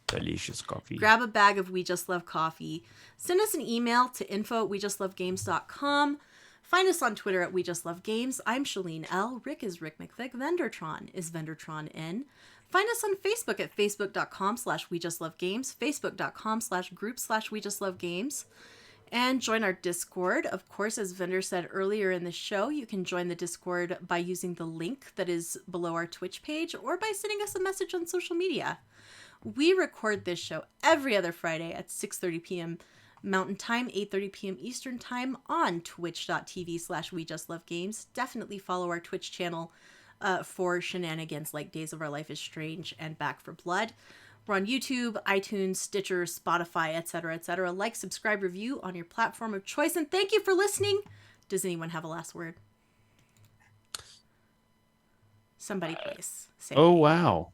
Delicious coffee. Grab a bag of We Just Love Coffee. Send us an email to info@wejustlovegames.com. Find us on Twitter at We Just Love Games. I'm Shalene L. Rick is Rick McVick. Vendertron is Vendertron N. Find us on Facebook at facebook.com/WeJustLoveGames, facebook.com/group/WeJustLoveGames. And join our Discord. Of course, as Vendor said earlier in the show, you can join the Discord by using the link that is below our Twitch page or by sending us a message on social media. We record this show every other Friday at 6:30 p.m. Mountain Time, 8:30 p.m. Eastern Time on twitch.tv/WeJustLoveGames. Definitely follow our Twitch channel for shenanigans like Days of Our Life is Strange and Back for Blood. We're on YouTube, iTunes, Stitcher, Spotify, etc., etc. Like, subscribe, review on your platform of choice. And thank you for listening. Does anyone have a last word? Somebody, please. Say wow.